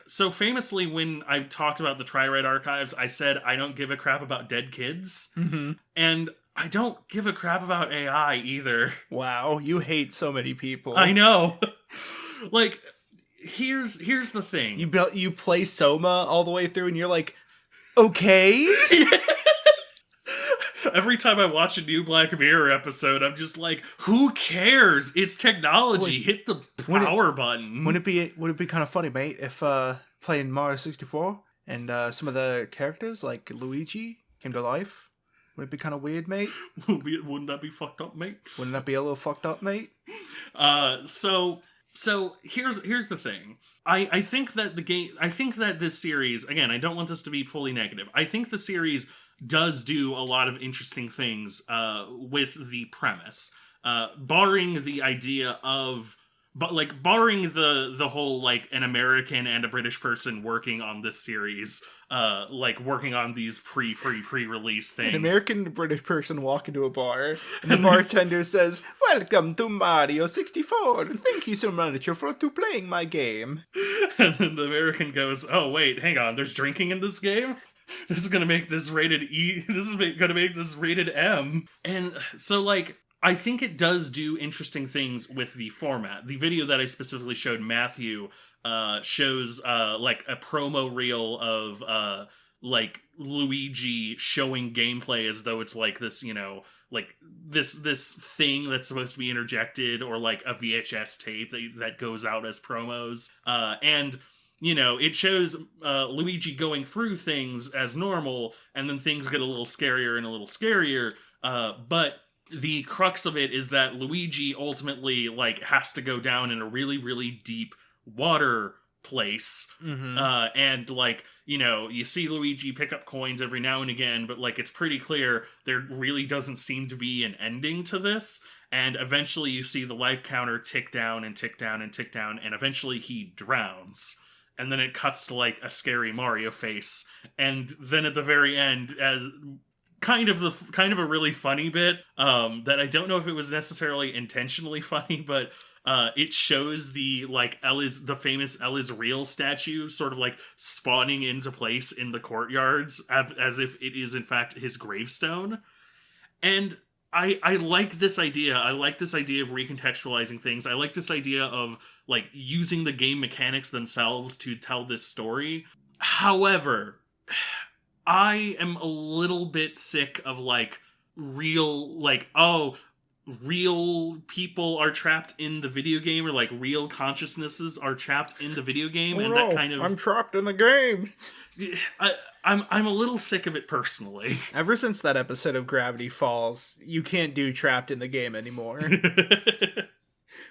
so famously when I talked about the Tri-Ride archives, I said I don't give a crap about dead kids. Mm-hmm. And I don't give a crap about AI either. Wow, you hate so many people. I know. Like, here's the thing. You play Soma all the way through and you're like, okay? Every time I watch a new Black Mirror episode, I'm just like, who cares? It's technology. Hit the power button. Would it be kind of funny, mate, if playing Mario 64 and some of the characters like Luigi came to life? Would it be kind of weird, mate? Wouldn't that be fucked up, mate? Wouldn't that be a little fucked up, mate? So here's the thing. I think that this series, again, I don't want this to be fully negative. I think the series does do a lot of interesting things with the premise. Barring the idea of, but like barring the whole like an American and a British person working on this series, like working on these pre-release things. An American and British person walk into a bar and the bartender says, "Welcome to Mario 64. Thank you so much for playing my game." And then the American goes, "Oh wait, hang on. There's drinking in this game? This is gonna make this rated E. This is gonna make this rated M." And so like, I think it does do interesting things with the format. The video that I specifically showed Matthew shows like a promo reel of like Luigi showing gameplay as though it's like this, like this thing that's supposed to be interjected, or like a VHS tape that goes out as promos. And it shows Luigi going through things as normal, and then things get a little scarier and a little scarier. But the crux of it is that Luigi ultimately like has to go down in a really, really deep water place. Mm-hmm. And like, you see Luigi pick up coins every now and again, but like, it's pretty clear there really doesn't seem to be an ending to this. And eventually you see the life counter tick down and tick down and tick down, and eventually he drowns. And then it cuts to like a scary Mario face. And then at the very end, as kind of a really funny bit that I don't know if it was necessarily intentionally funny, but it shows the famous El is real statue sort of like spawning into place in the courtyards as if it is in fact his gravestone. And I like this idea. I like this idea of recontextualizing things. I like this idea of like using the game mechanics themselves to tell this story. However, I am a little bit sick of like real people are trapped in the video game, or like real consciousnesses are trapped in the video game, that kind of I'm trapped in the game. I'm a little sick of it personally. Ever since that episode of Gravity Falls, you can't do trapped in the game anymore.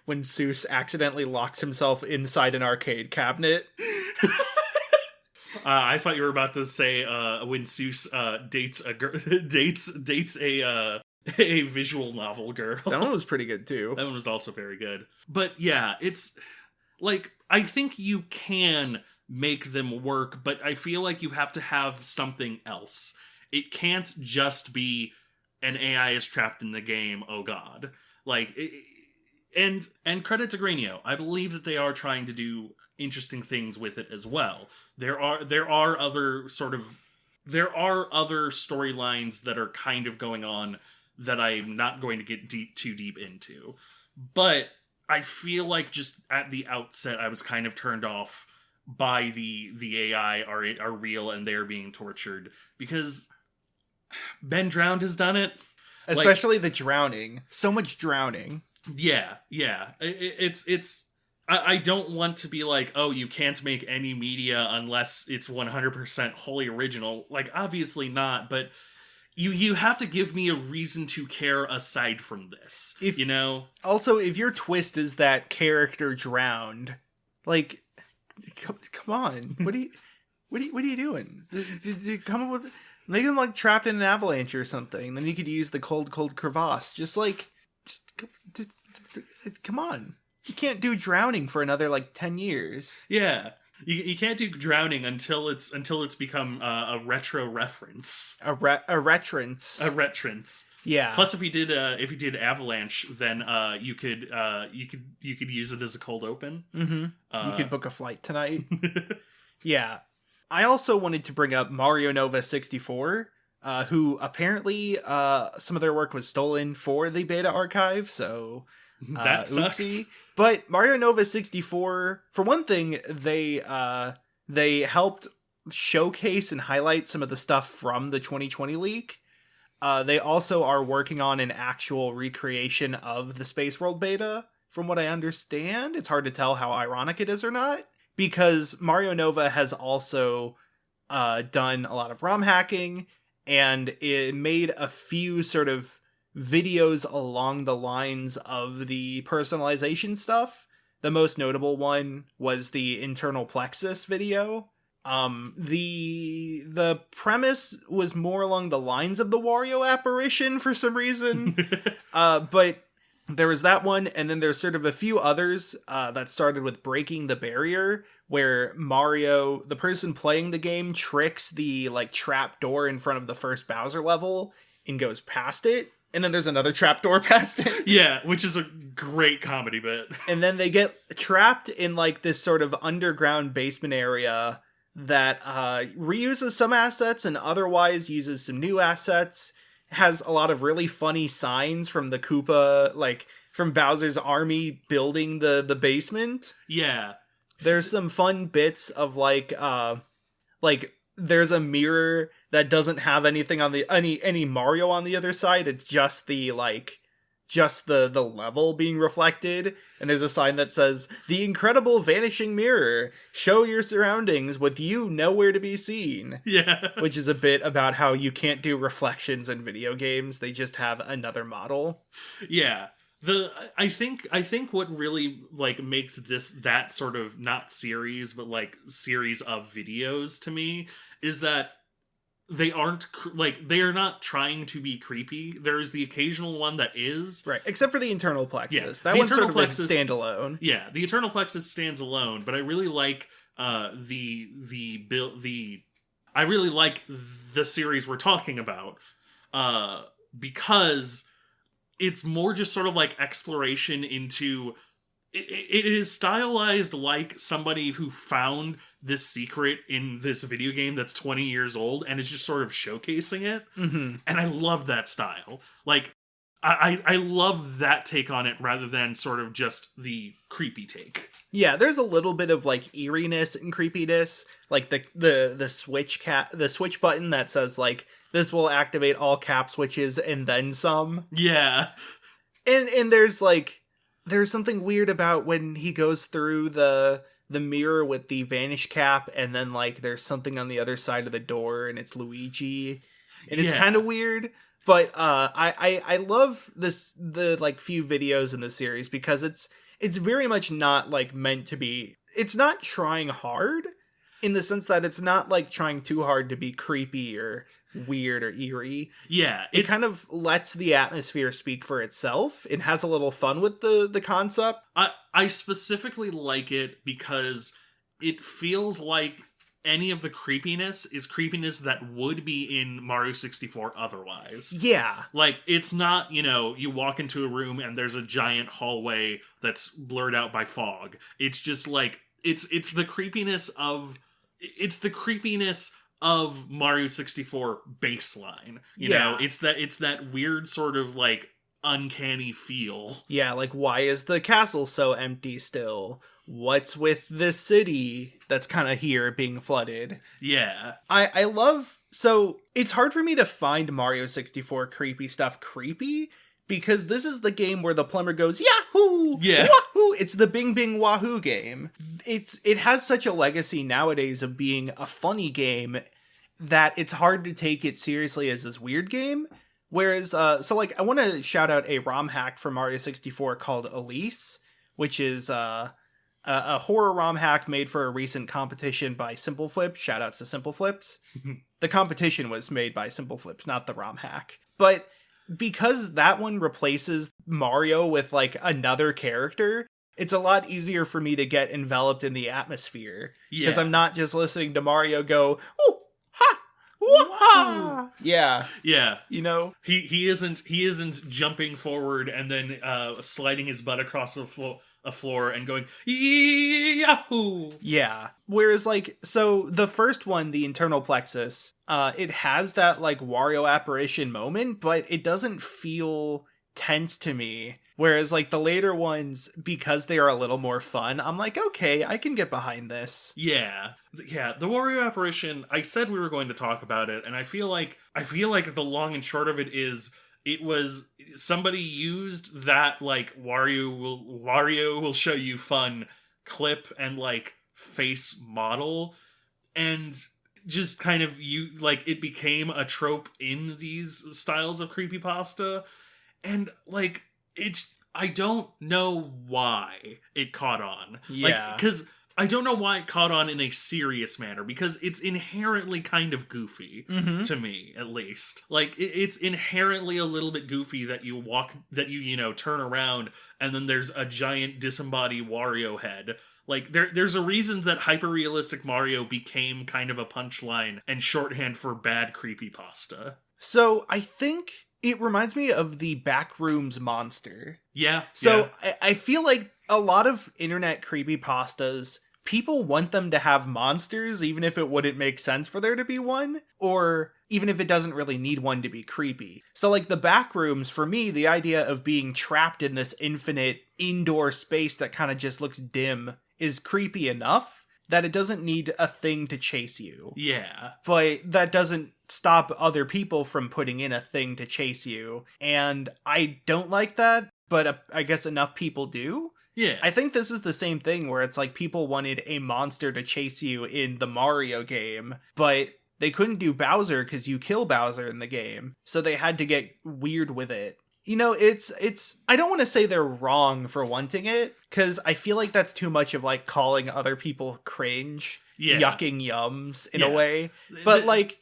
When Seuss accidentally locks himself inside an arcade cabinet. I thought you were about to say when Seuss dates a visual novel girl. That one was pretty good too. That one was also very good. But yeah, it's like, I think you can make them work, but I feel like you have to have something else. It can't just be an AI is trapped in the game, oh god. Like, and credit to Granio. I believe that they are trying to do interesting things with it as well. There are other storylines that are kind of going on that I'm not going to get too deep into. But I feel like just at the outset I was kind of turned off by the AI are real and they're being tortured, because Ben Drowned has done it. Especially the drowning. So much drowning. Yeah. It's I don't want to be like, oh, you can't make any media unless it's 100% wholly original. Like, obviously not, but you have to give me a reason to care aside from this, you know? Also, if your twist is that character drowned, like, come on. What are you doing? Did you come up with... Make him, like, trapped in an avalanche or something. Then you could use the cold crevasse. Just come on. You can't do drowning for another, like, 10 years. Yeah. You can't do drowning until it's become a retro reference. A retrance. A retrance. Yeah. Plus, if you did Avalanche, then you could use it as a cold open. Mm-hmm. You could book a flight tonight. Yeah. I also wanted to bring up Mario Nova 64, who apparently some of their work was stolen for the beta archive, so that sucks. Oopsie. But Mario Nova 64, for one thing, they helped showcase and highlight some of the stuff from the 2020 leak. They also are working on an actual recreation of the Space World beta, from what I understand. It's hard to tell how ironic it is or not, because Mario Nova has also done a lot of ROM hacking, and it made a few sort of videos along the lines of the personalization stuff. The most notable one was the internal plexus video. The premise was more along the lines of the Wario apparition for some reason. But there was that one, and then there's sort of a few others that started with breaking the barrier, where Mario, the person playing the game, tricks the like trap door in front of the first Bowser level and goes past it. And then there's another trapdoor past it. Yeah, which is a great comedy bit. And then they get trapped in like this sort of underground basement area that reuses some assets and otherwise uses some new assets. Has a lot of really funny signs from the Koopa, like from Bowser's army building the basement. Yeah. There's some fun bits of like there's a mirror that doesn't have anything on the any Mario on the other side. It's just the level being reflected, and there's a sign that says "The Incredible Vanishing Mirror. Show your surroundings with you nowhere to be seen." Yeah, which is a bit about how you can't do reflections in video games. They just have another model. Yeah. I think what really like makes that sort of not series but like series of videos to me is that they are not trying to be creepy. There's the occasional one that is, right, except for the internal plexus. Yeah, that one's sort of like standalone. Yeah, the internal plexus stands alone, but I really like I really like the series we're talking about. because it's more just sort of like exploration into... It is stylized like somebody who found this secret in this video game that's 20 years old and is just sort of showcasing it. Mm-hmm. And I love that style. Like, I love that take on it rather than sort of just the creepy take. Yeah, there's a little bit of like eeriness and creepiness, like the switch button that says like this will activate all cap switches and then some. Yeah. And there's something weird about when he goes through the mirror with the vanish cap, and then like there's something on the other side of the door and it's Luigi, and it's kind of weird. But I love the like few videos in the series because it's very much not like meant to be. It's not trying hard in the sense that it's not like trying too hard to be creepy or weird or eerie. Yeah, it kind of lets the atmosphere speak for itself. It has a little fun with the concept. I specifically like it because it feels like any of the creepiness is creepiness that would be in Mario 64 otherwise. Yeah. Like, it's not, you walk into a room and there's a giant hallway that's blurred out by fog. It's just like, it's the creepiness of Mario 64 baseline. You know, it's that weird sort of like uncanny feel. Yeah, like why is the castle so empty still? What's with this city that's kind of here being flooded? Yeah. I love... So, it's hard for me to find Mario 64 creepy stuff creepy, because this is the game where the plumber goes, Yahoo! Yeah. Wahoo! It's the Bing Bing Wahoo game. It has such a legacy nowadays of being a funny game that it's hard to take it seriously as this weird game. Whereas, I want to shout out a ROM hack for Mario 64 called Elise, which is a horror ROM hack made for a recent competition by Simple Flip. Shoutouts to Simple Flips. The competition was made by Simple Flips, not the ROM hack. But because that one replaces Mario with like another character, it's a lot easier for me to get enveloped in the atmosphere. Because I'm not just listening to Mario go, oh, ha, wah. Yeah. Yeah. He isn't jumping forward and then sliding his butt across a floor and going Yahoo! Yeah. Whereas so the first one, the internal plexus, it has that like Wario apparition moment, but it doesn't feel tense to me. Whereas like the later ones, because they are a little more fun, I'm like, okay, I can get behind this. Yeah. The Wario apparition, I said we were going to talk about it, and I feel like the long and short of it is, it was somebody used that like Wario will show you fun clip and like face model, and just kind of it became a trope in these styles of creepypasta, and like I don't know why it caught on. Yeah. Because I don't know why it caught on in a serious manner, because it's inherently kind of goofy, to me, at least. Like, it's inherently a little bit goofy that you turn around, and then there's a giant disembodied Wario head. Like, there's a reason that hyper-realistic Mario became kind of a punchline and shorthand for bad creepypasta. So, I think it reminds me of the Backrooms monster. Yeah. So, yeah. I feel like a lot of internet creepypastas, people want them to have monsters, even if it wouldn't make sense for there to be one, or even if it doesn't really need one to be creepy. So, like, the Backrooms, for me, the idea of being trapped in this infinite indoor space that kind of just looks dim is creepy enough that it doesn't need a thing to chase you. Yeah. But that doesn't stop other people from putting in a thing to chase you. And I don't like that, but I guess enough people do. Yeah. I think this is the same thing where it's like people wanted a monster to chase you in the Mario game, but they couldn't do Bowser because you kill Bowser in the game. So they had to get weird with it. It's I don't want to say they're wrong for wanting it, because I feel like that's too much of like calling other people cringe, yucking yums in a way. But like,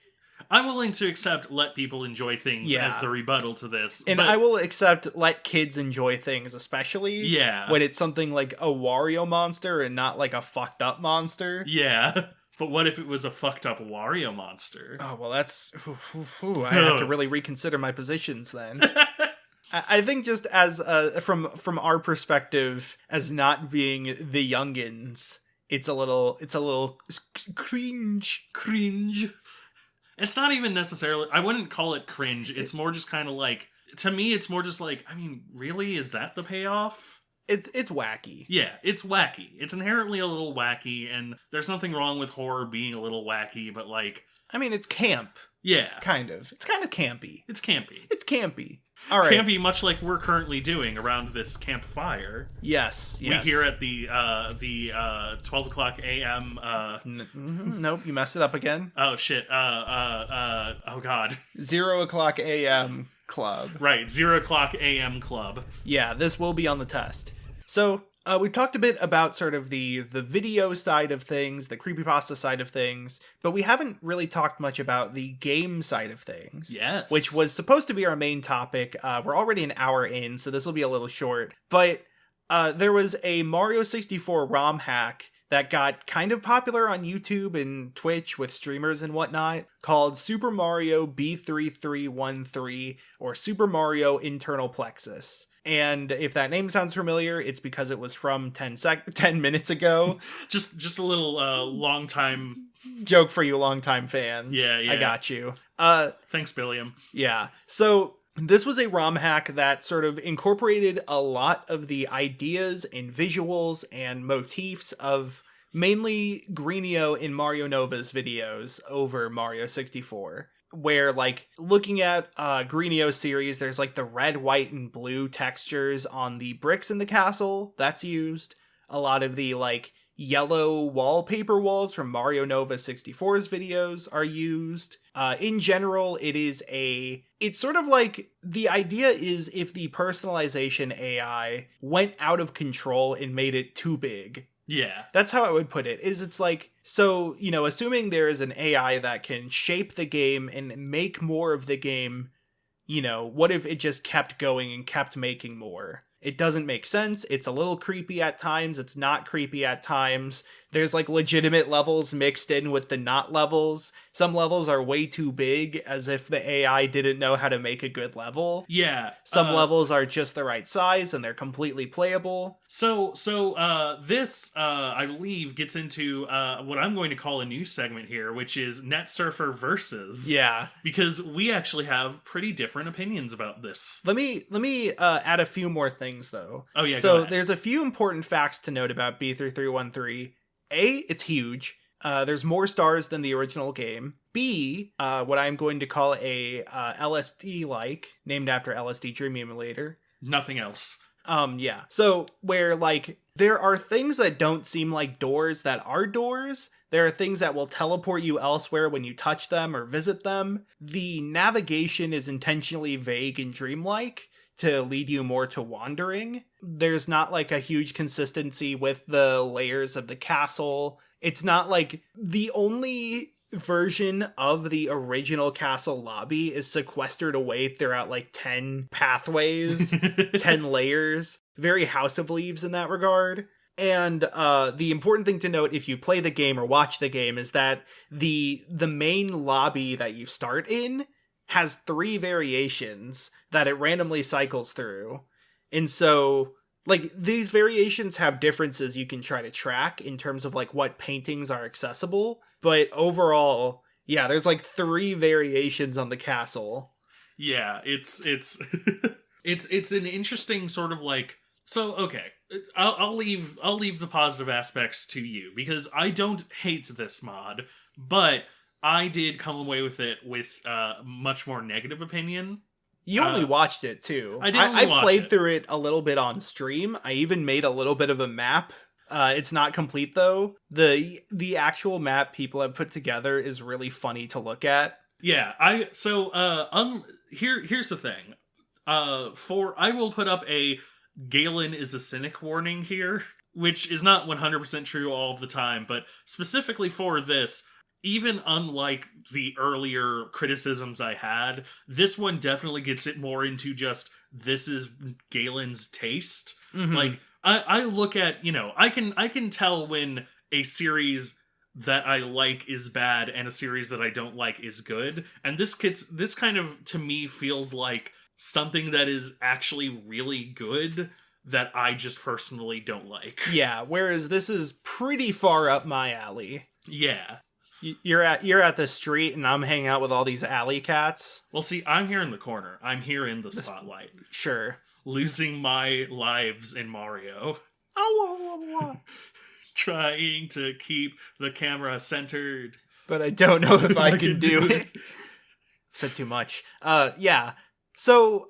I'm willing to accept let people enjoy things as the rebuttal to this. And I will accept let kids enjoy things, especially when it's something like a Wario monster and not like a fucked up monster. Yeah. But what if it was a fucked up Wario monster? Oh, well, that's... I have to really reconsider my positions then. I think just as from our perspective, as not being the youngins, it's a little cringe. It's not even necessarily, I wouldn't call it cringe. It's more just kind of like, to me, it's more just like, I mean, really? Is that the payoff? It's wacky. Yeah, it's wacky. It's inherently a little wacky, and there's nothing wrong with horror being a little wacky, but like... I mean, it's camp. Yeah. Kind of. It's kind of campy. It's campy. It's campy. All right. Campy, much like we're currently doing around this campfire. Yes. We here at the 12 o'clock a.m. Nope, you messed it up again. Oh shit. Oh god. 0 o'clock a.m. club. Right, 0 o'clock a.m. club. Yeah, this will be on the test. So, we've talked a bit about sort of the video side of things, the creepypasta side of things, but we haven't really talked much about the game side of things. Yes. Which was supposed to be our main topic. We're already an hour in, so this will be a little short. But there was a Mario 64 ROM hack that got kind of popular on YouTube and Twitch with streamers and whatnot, called Super Mario B3313, or Super Mario Internal Plexus. And if that name sounds familiar, it's because it was from 10 minutes ago. just a little long time joke for you longtime fans. Yeah. I got you. Thanks, Billiam. Yeah. So this was a ROM hack that sort of incorporated a lot of the ideas and visuals and motifs of mainly Greenio in Mario Nova's videos over Mario 64. Where, like, looking at Greenio's series, there's, like, the red, white, and blue textures on the bricks in the castle. That's used. A lot of the, like, yellow wallpaper walls from Mario Nova 64's videos are used. In general, it's sort of like, the idea is if the personalization AI went out of control and made it too big. Yeah. That's how I would put it, it's like, so, assuming there is an AI that can shape the game and make more of the game, what if it just kept going and kept making more? It doesn't make sense. It's a little creepy at times. It's not creepy at times. There's like legitimate levels mixed in with the not levels. Some levels are way too big, as if the AI didn't know how to make a good level. Yeah. Some levels are just the right size and they're completely playable. So this, I believe, gets into what I'm going to call a new segment here, which is Net Surfer Versus. Yeah. Because we actually have pretty different opinions about this. Let me add a few more things, though. Oh, yeah, go So ahead. there's a few important facts to note about B3313. A, it's huge. There's more stars than the original game. B, what I'm going to call a LSD-like, named after LSD Dream Emulator. Nothing else. Yeah. So, where, like, there are things that don't seem like doors that are doors. There are things that will teleport you elsewhere when you touch them or visit them. The navigation is intentionally vague and dreamlike to lead you more to wandering. There's not like a huge consistency with the layers of the castle. It's not like the only version of the original castle lobby is sequestered away throughout like 10 pathways, 10 layers. Very House of Leaves in that regard. And the important thing to note if you play the game or watch the game is that the main lobby that you start in has 3 variations that it randomly cycles through. And so, like, these variations have differences you can try to track in terms of, like, what paintings are accessible. But overall, yeah, there's, like, 3 variations on the castle. Yeah, it's it's an interesting sort of, like... So, okay, I'll leave the positive aspects to you, because I don't hate this mod, but I did come away with it with much more negative opinion. You only watched it, too. I played through it a little bit on stream. I even made a little bit of a map. It's not complete, though. The actual map people have put together is really funny to look at. Yeah, here's the thing. I will put up a Galen is a cynic warning here, which is not 100% true all of the time, but specifically for this, even unlike the earlier criticisms I had, this one definitely gets it more into just, this is Galen's taste. Mm-hmm. Like, I look at, I can tell when a series that I like is bad and a series that I don't like is good. And this kind of, to me, feels like something that is actually really good that I just personally don't like. Yeah, whereas this is pretty far up my alley. Yeah. You're at the street and I'm hanging out with all these alley cats. Well, see, I'm here in the corner. I'm here in the spotlight. Sure. Losing my lives in Mario. Trying to keep the camera centered. But I don't know if I can do it. Said too much. Yeah. So,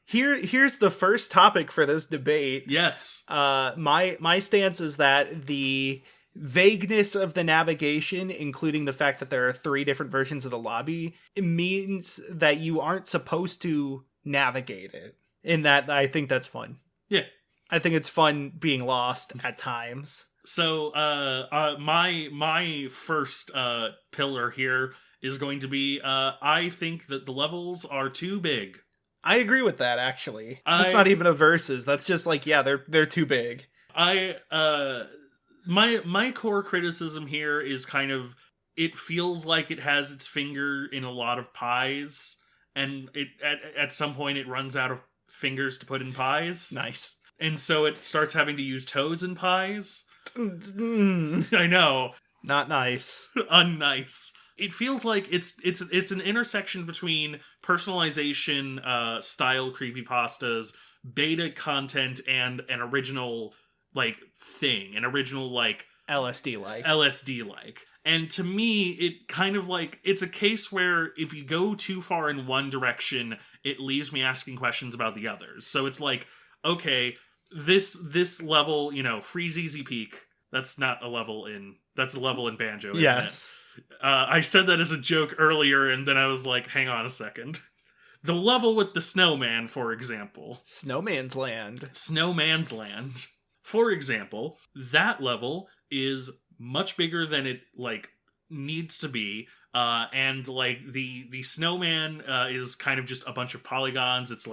here's the first topic for this debate. Yes. My stance is that the vagueness of the navigation, including the fact that there are 3 different versions of the lobby, it means that you aren't supposed to navigate it. In that, I think that's fun. Yeah. I think it's fun being lost at times. So, my first pillar here is going to be, I think that the levels are too big. I agree with that, actually. That's not even a versus. That's just like, yeah, they're too big. My core criticism here is kind of, it feels like it has its finger in a lot of pies, and it at some point it runs out of fingers to put in pies. Nice. And so it starts having to use toes in pies. Mm. I know. Not nice. Unnice. It feels like it's an intersection between personalization style creepypastas, beta content, and an original thing, an original LSD like. And to me, it kind of it's a case where if you go too far in one direction, it leaves me asking questions about the others. So it's like, okay, this level, Freeze Easy Peak, that's not a level that's a level in Banjo, isn't yes. it? I said that as a joke earlier, and then I was like, hang on a second. The level with the snowman, for example. Snowman's Land. Snowman's Land. For example, that level is much bigger than it, needs to be. And, the snowman is kind of just a bunch of polygons. It's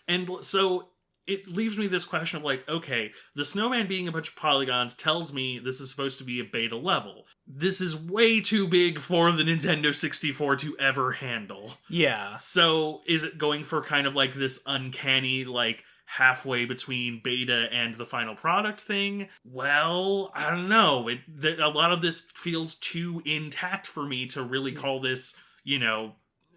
and so it leaves me this question of okay, the snowman being a bunch of polygons tells me this is supposed to be a beta level. This is way too big for the Nintendo 64 to ever handle. Yeah. So is it going for kind of this uncanny, halfway between beta and the final product thing? Well, I don't know. A lot of this feels too intact for me to really call this,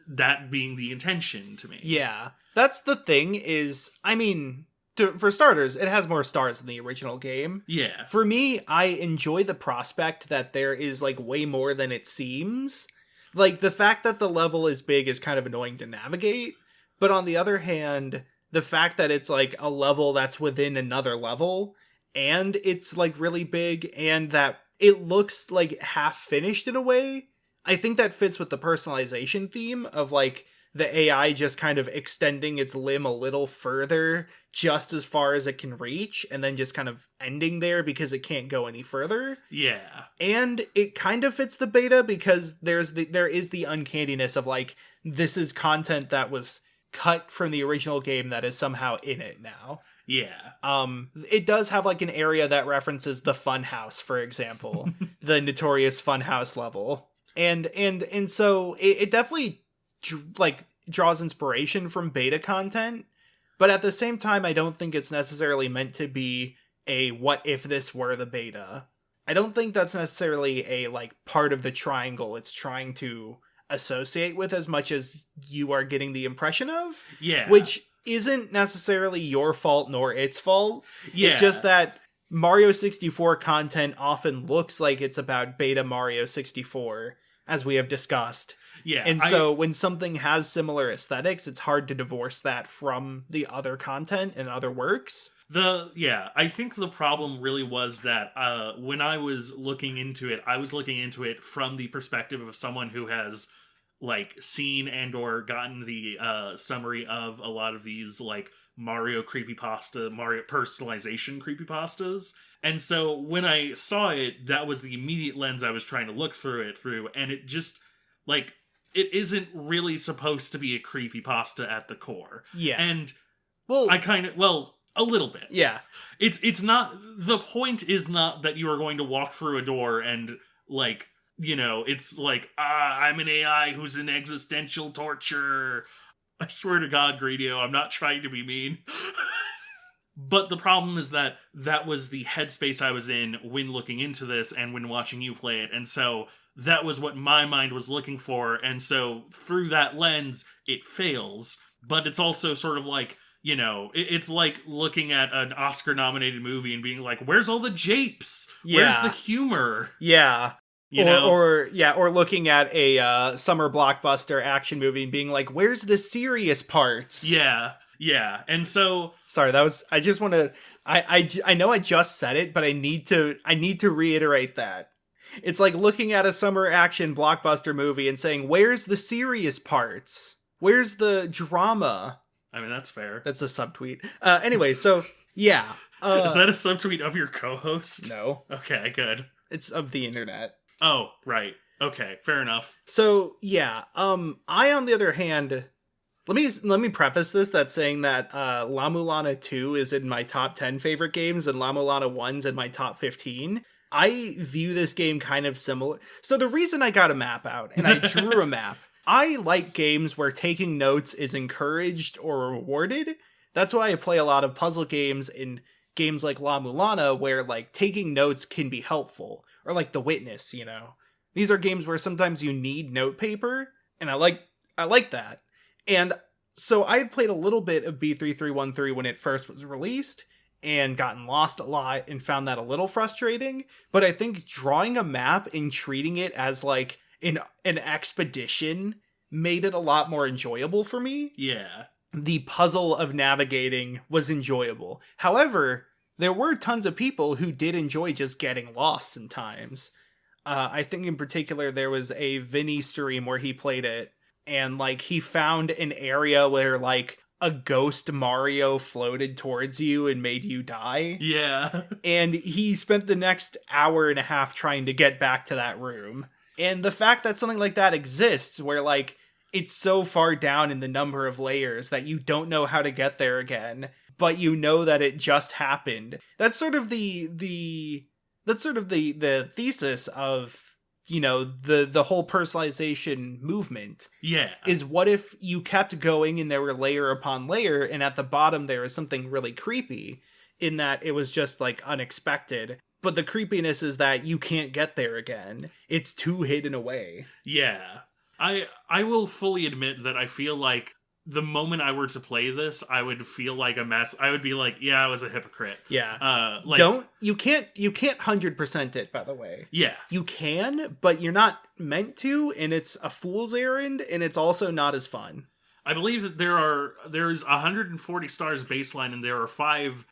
that being the intention to me. Yeah. That's the thing is, I mean, for starters, it has more stars than the original game. Yeah. For me, I enjoy the prospect that there is way more than it seems. The fact that the level is big is kind of annoying to navigate. But on the other hand, the fact that it's a level that's within another level, and it's really big, and that it looks half finished in a way, I think that fits with the personalization theme of the AI just kind of extending its limb a little further, just as far as it can reach, and then just kind of ending there because it can't go any further. Yeah. And it kind of fits the beta because there is the uncannyness of this is content that was cut from the original game that is somehow in it now. Yeah. It does have an area that references the Funhouse, for example, the notorious Funhouse level. And so it definitely draws inspiration from beta content, but at the same time, I don't think it's necessarily meant to be a what if this were the beta. I don't think that's necessarily a part of the triangle it's trying to associate with as much as you are getting the impression of. Yeah. Which isn't necessarily your fault nor its fault. Yeah. It's just that Mario 64 content often looks like it's about beta Mario 64, as we have discussed. Yeah. And so when something has similar aesthetics, it's hard to divorce that from the other content and other works. I think the problem really was that when I was looking into it, I was looking into it from the perspective of someone who has seen and or gotten the summary of a lot of these Mario creepypasta, Mario personalization creepypastas. And so when I saw it, that was the immediate lens I was trying to look through it through, and it just it isn't really supposed to be a creepypasta at the core. Yeah. And well, A little bit. Yeah. It's not, the point is not that you are going to walk through a door and, like, you know, it's like, I'm an AI who's in existential torture. I swear to God, Greedio, I'm not trying to be mean. But the problem is that was the headspace I was in when looking into this and when watching you play it. And so that was what my mind was looking for. And so through that lens, it fails. But it's also sort of like, you know, it's like looking at an Oscar-nominated movie and being like, where's all the japes? Where's the humor? Yeah. You know? Or looking at a summer blockbuster action movie and being like, where's the serious parts? Yeah. Yeah. And so... Sorry, that was... I just want to... I know I just said it, but I need to reiterate that. It's like looking at a summer action blockbuster movie and saying, where's the serious parts? Where's the drama? I mean, that's fair. That's a subtweet. Anyway, so, yeah. Is that a subtweet of your co-host? No. Okay, good. It's of the internet. Oh, right. Okay, fair enough. So, yeah. I, on the other hand... Let me preface this that saying that La Mulana 2 is in my top 10 favorite games and La Mulana 1's in my top 15. I view this game kind of similar. So the reason I got a map out and I drew a map, I like games where taking notes is encouraged or rewarded. That's why I play a lot of puzzle games in games like La Mulana where like taking notes can be helpful, or like The Witness, you know. These are games where sometimes you need note paper, and I like that. And so I had played a little bit of B3313 when it first was released and gotten lost a lot and found that a little frustrating. But I think drawing a map and treating it as like an expedition made it a lot more enjoyable for me. Yeah. The puzzle of navigating was enjoyable. However, there were tons of people who did enjoy just getting lost sometimes. I think in particular there was a Vinny stream where he played it. And, like, he found an area where, like, a ghost Mario floated towards you and made you die. Yeah. And he spent the next hour and a half trying to get back to that room. And the fact that something like that exists, where, like, it's so far down in the number of layers that you don't know how to get there again, but you know that it just happened. That's sort of the thesis of... you know, the whole personalization movement. Yeah. Is what if you kept going and there were layer upon layer, and at the bottom there was something really creepy in that it was just like unexpected. But the creepiness is that you can't get there again. It's too hidden away. Yeah. I will fully admit that I feel like the moment I were to play this, I would feel like a mess. I would be like, yeah, I was a hypocrite. Yeah. Like, you can't 100% it, by the way. Yeah. You can, but you're not meant to, and it's a fool's errand, and it's also not as fun. I believe that there's 140 stars baseline, and there are five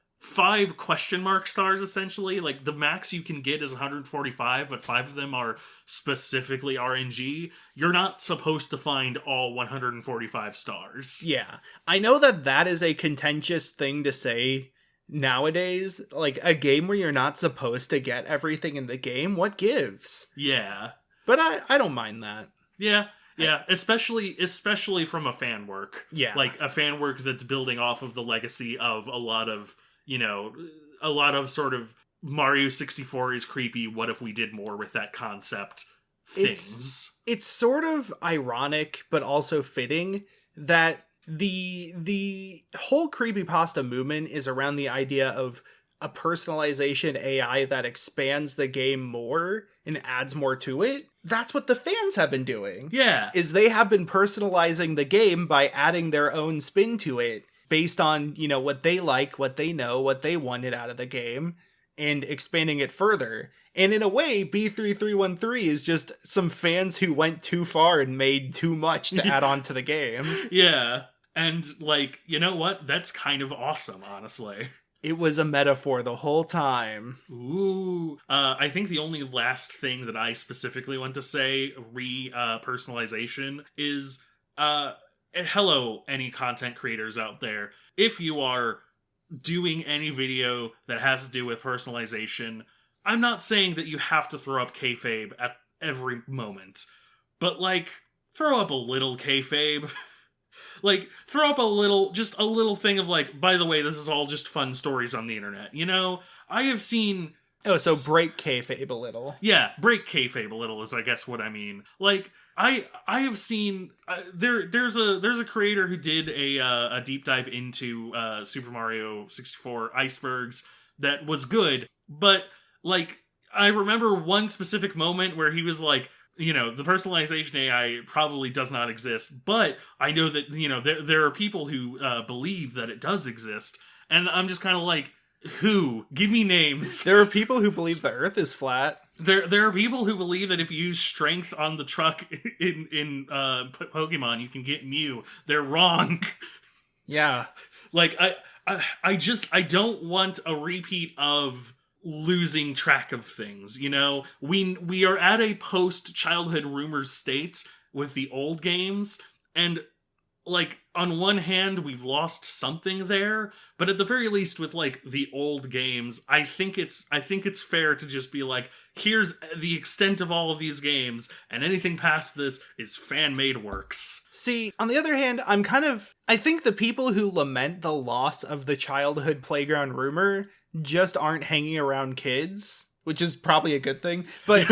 question mark stars, essentially. Like, the max you can get is 145, but 5 of them are specifically RNG. You're not supposed to find all 145 stars. Yeah. I know that is a contentious thing to say nowadays. Like, a game where you're not supposed to get everything in the game, what gives? Yeah. But I don't mind that. Yeah. Yeah, especially from a fan work. Yeah. Like, a fan work that's building off of the legacy of a lot of, you know, a lot of sort of Mario 64 is creepy, what if we did more with that concept things. It's sort of ironic, but also fitting that the whole creepypasta movement is around the idea of a personalization AI that expands the game more and adds more to it. That's what the fans have been doing. Yeah. Is they have been personalizing the game by adding their own spin to it based on, you know, what they like, what they know, what they wanted out of the game, and expanding it further. And in a way, B3313 is just some fans who went too far and made too much to add on to the game. Yeah. And, like, you know what? That's kind of awesome, honestly. It was a metaphor the whole time. Ooh. I think the only last thing that I specifically want to say, personalization, is, hello, any content creators out there. If you are doing any video that has to do with personalization, I'm not saying that you have to throw up kayfabe at every moment, but, like, throw up a little kayfabe. Like, throw up a little thing of like, by the way, this is all just fun stories on the internet. I have seen. Oh, so break kayfabe a little. Yeah, break kayfabe a little is, I guess, what I mean. Like, I have seen there's a creator who did a deep dive into Super Mario 64 Icebergs that was good, but like I remember one specific moment where he was like, the personalization AI probably does not exist, but I know that there are people who believe that it does exist, and I'm just kind of like, who? Give me names. There are people who believe the Earth is flat. There are people who believe that if you use strength on the truck in Pokemon, you can get Mew. They're wrong. Yeah. Like, I don't want a repeat of losing track of things, We are at a post-childhood rumors state with the old games, and like, on one hand, we've lost something there, but at the very least with like the old games, I think it's fair to just be like, here's the extent of all of these games, and anything past this is fan-made works. See, on the other hand, I think the people who lament the loss of the childhood playground rumor just aren't hanging around kids, which is probably a good thing, but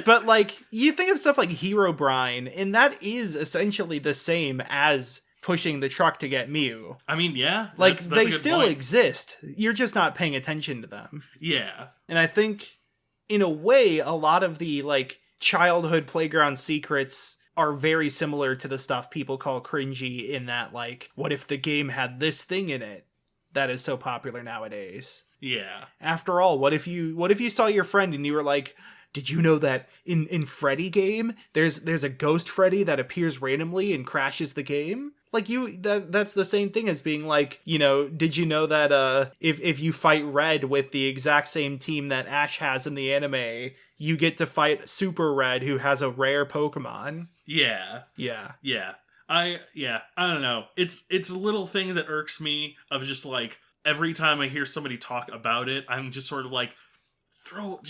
but like, you think of stuff like Herobrine, and that is essentially the same as pushing the truck to get Mew. I mean, yeah. Like, that's they a good still point. exist. You're just not paying attention to them. Yeah. And I think, in a way, a lot of the, like, childhood playground secrets are very similar to the stuff people call cringy, in that, like, what if the game had this thing in it that is so popular nowadays? Yeah. After all, what if you saw your friend and you were like, did you know that in Freddy game, there's a ghost Freddy that appears randomly and crashes the game? Like, that's the same thing as being like, did you know that if you fight Red with the exact same team that Ash has in the anime, you get to fight Super Red, who has a rare Pokemon? Yeah. Yeah. Yeah. I don't know. It's a little thing that irks me, of just like, every time I hear somebody talk about it, I'm just sort of like, throw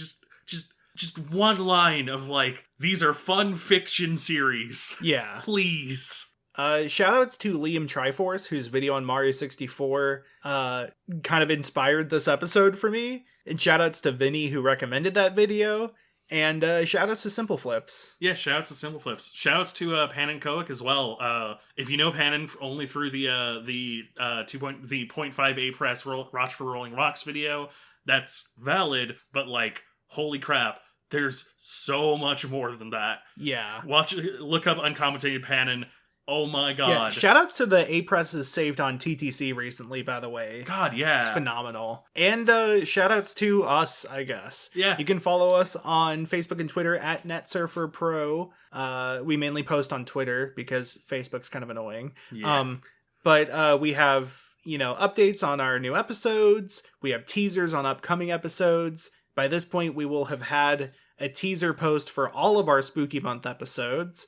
just one line of like, these are fun fiction series. Yeah. Please. Shoutouts to Liam Triforce, whose video on Mario 64 kind of inspired this episode for me. And shoutouts to Vinny, who recommended that video. And shoutouts to Simple Flips. Yeah, shoutouts to Simple Flips. Shoutouts to Pan and Coic as well. If you know Pan only through the 0.5 press Roch for Rolling Rocks video, that's valid, but like, holy crap, there's so much more than that. Yeah. Look up Uncommentated Panon. Oh my god. Yeah, shoutouts to the A-presses saved on TTC recently, by the way. God, yeah. It's phenomenal. And shoutouts to us, I guess. Yeah. You can follow us on Facebook and Twitter at NetSurferPro. We mainly post on Twitter because Facebook's kind of annoying. Yeah. But we have, updates on our new episodes. We have teasers on upcoming episodes. By this point, we will have had a teaser post for all of our Spooky Month episodes.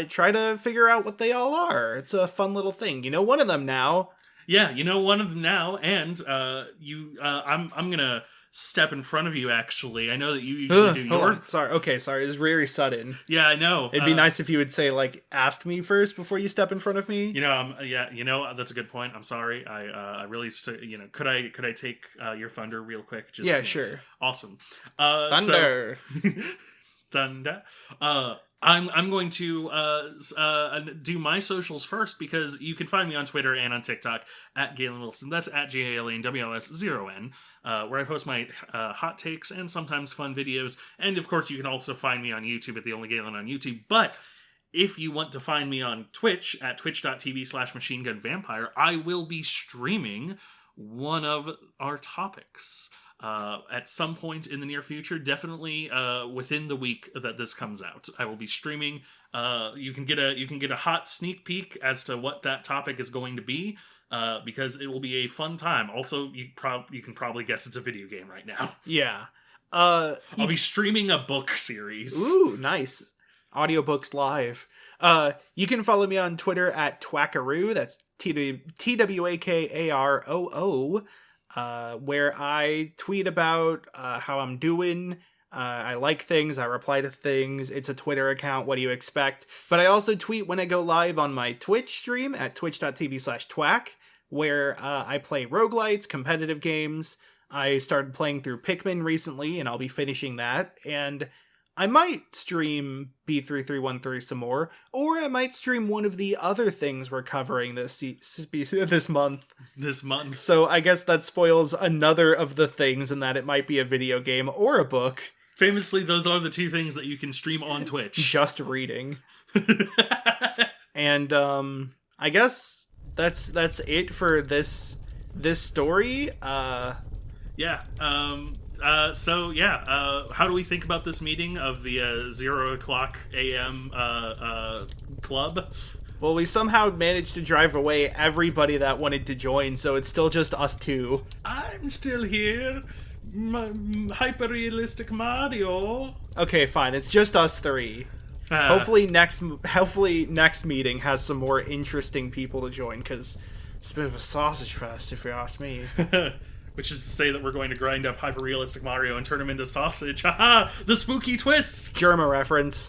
Try to figure out what they all are. It's a fun little thing. You know one of them now. Yeah, you know one of them now, and I'm gonna step in front of you. Actually, I know that you usually do your. Sorry. It was very sudden. Yeah, I know. It'd be nice if you would say, like, ask me first before you step in front of me. That's a good point. I'm sorry. I really, could I take your thunder real quick? Just, yeah, sure. Awesome. Thunder. Thunder. I'm going to do my socials first, because you can find me on Twitter and on TikTok at Galen Wilson. That's at GALENWLS0N, where I post my hot takes and sometimes fun videos. And of course, you can also find me on YouTube at The Only Galen on YouTube. But if you want to find me on Twitch at twitch.tv/machinegunvampire, I will be streaming one of our topics at some point in the near future, definitely within the week that this comes out. I will be streaming. You can get a hot sneak peek as to what that topic is going to be, because it will be a fun time. Also, you can probably guess it's a video game right now. Yeah. I'll be streaming a book series. Ooh, nice. Audiobooks live. You can follow me on Twitter at Twackaroo. That's TWAKAROO. Where I tweet about how I'm doing. I like things, I reply to things. It's a Twitter account, what do you expect? But I also tweet when I go live on my Twitch stream at twitch.tv/twack, where I play roguelites, competitive games. I started playing through Pikmin recently, and I'll be finishing that. And I might stream B3313 some more, or I might stream one of the other things we're covering this month. This month. So I guess that spoils another of the things in that it might be a video game or a book. Famously, those are the two things that you can stream on Twitch. Just reading. And I guess that's it for this story. Yeah. How do we think about this meeting of the 0 o'clock a.m. Club? Well, we somehow managed to drive away everybody that wanted to join, so it's still just us two. I'm still here. Hyper-realistic Mario. Okay, fine. It's just us three. Hopefully next meeting has some more interesting people to join, because it's a bit of a sausage fest, if you ask me. Which is to say that we're going to grind up hyper-realistic Mario and turn him into sausage. Haha! The spooky twist! Germa reference.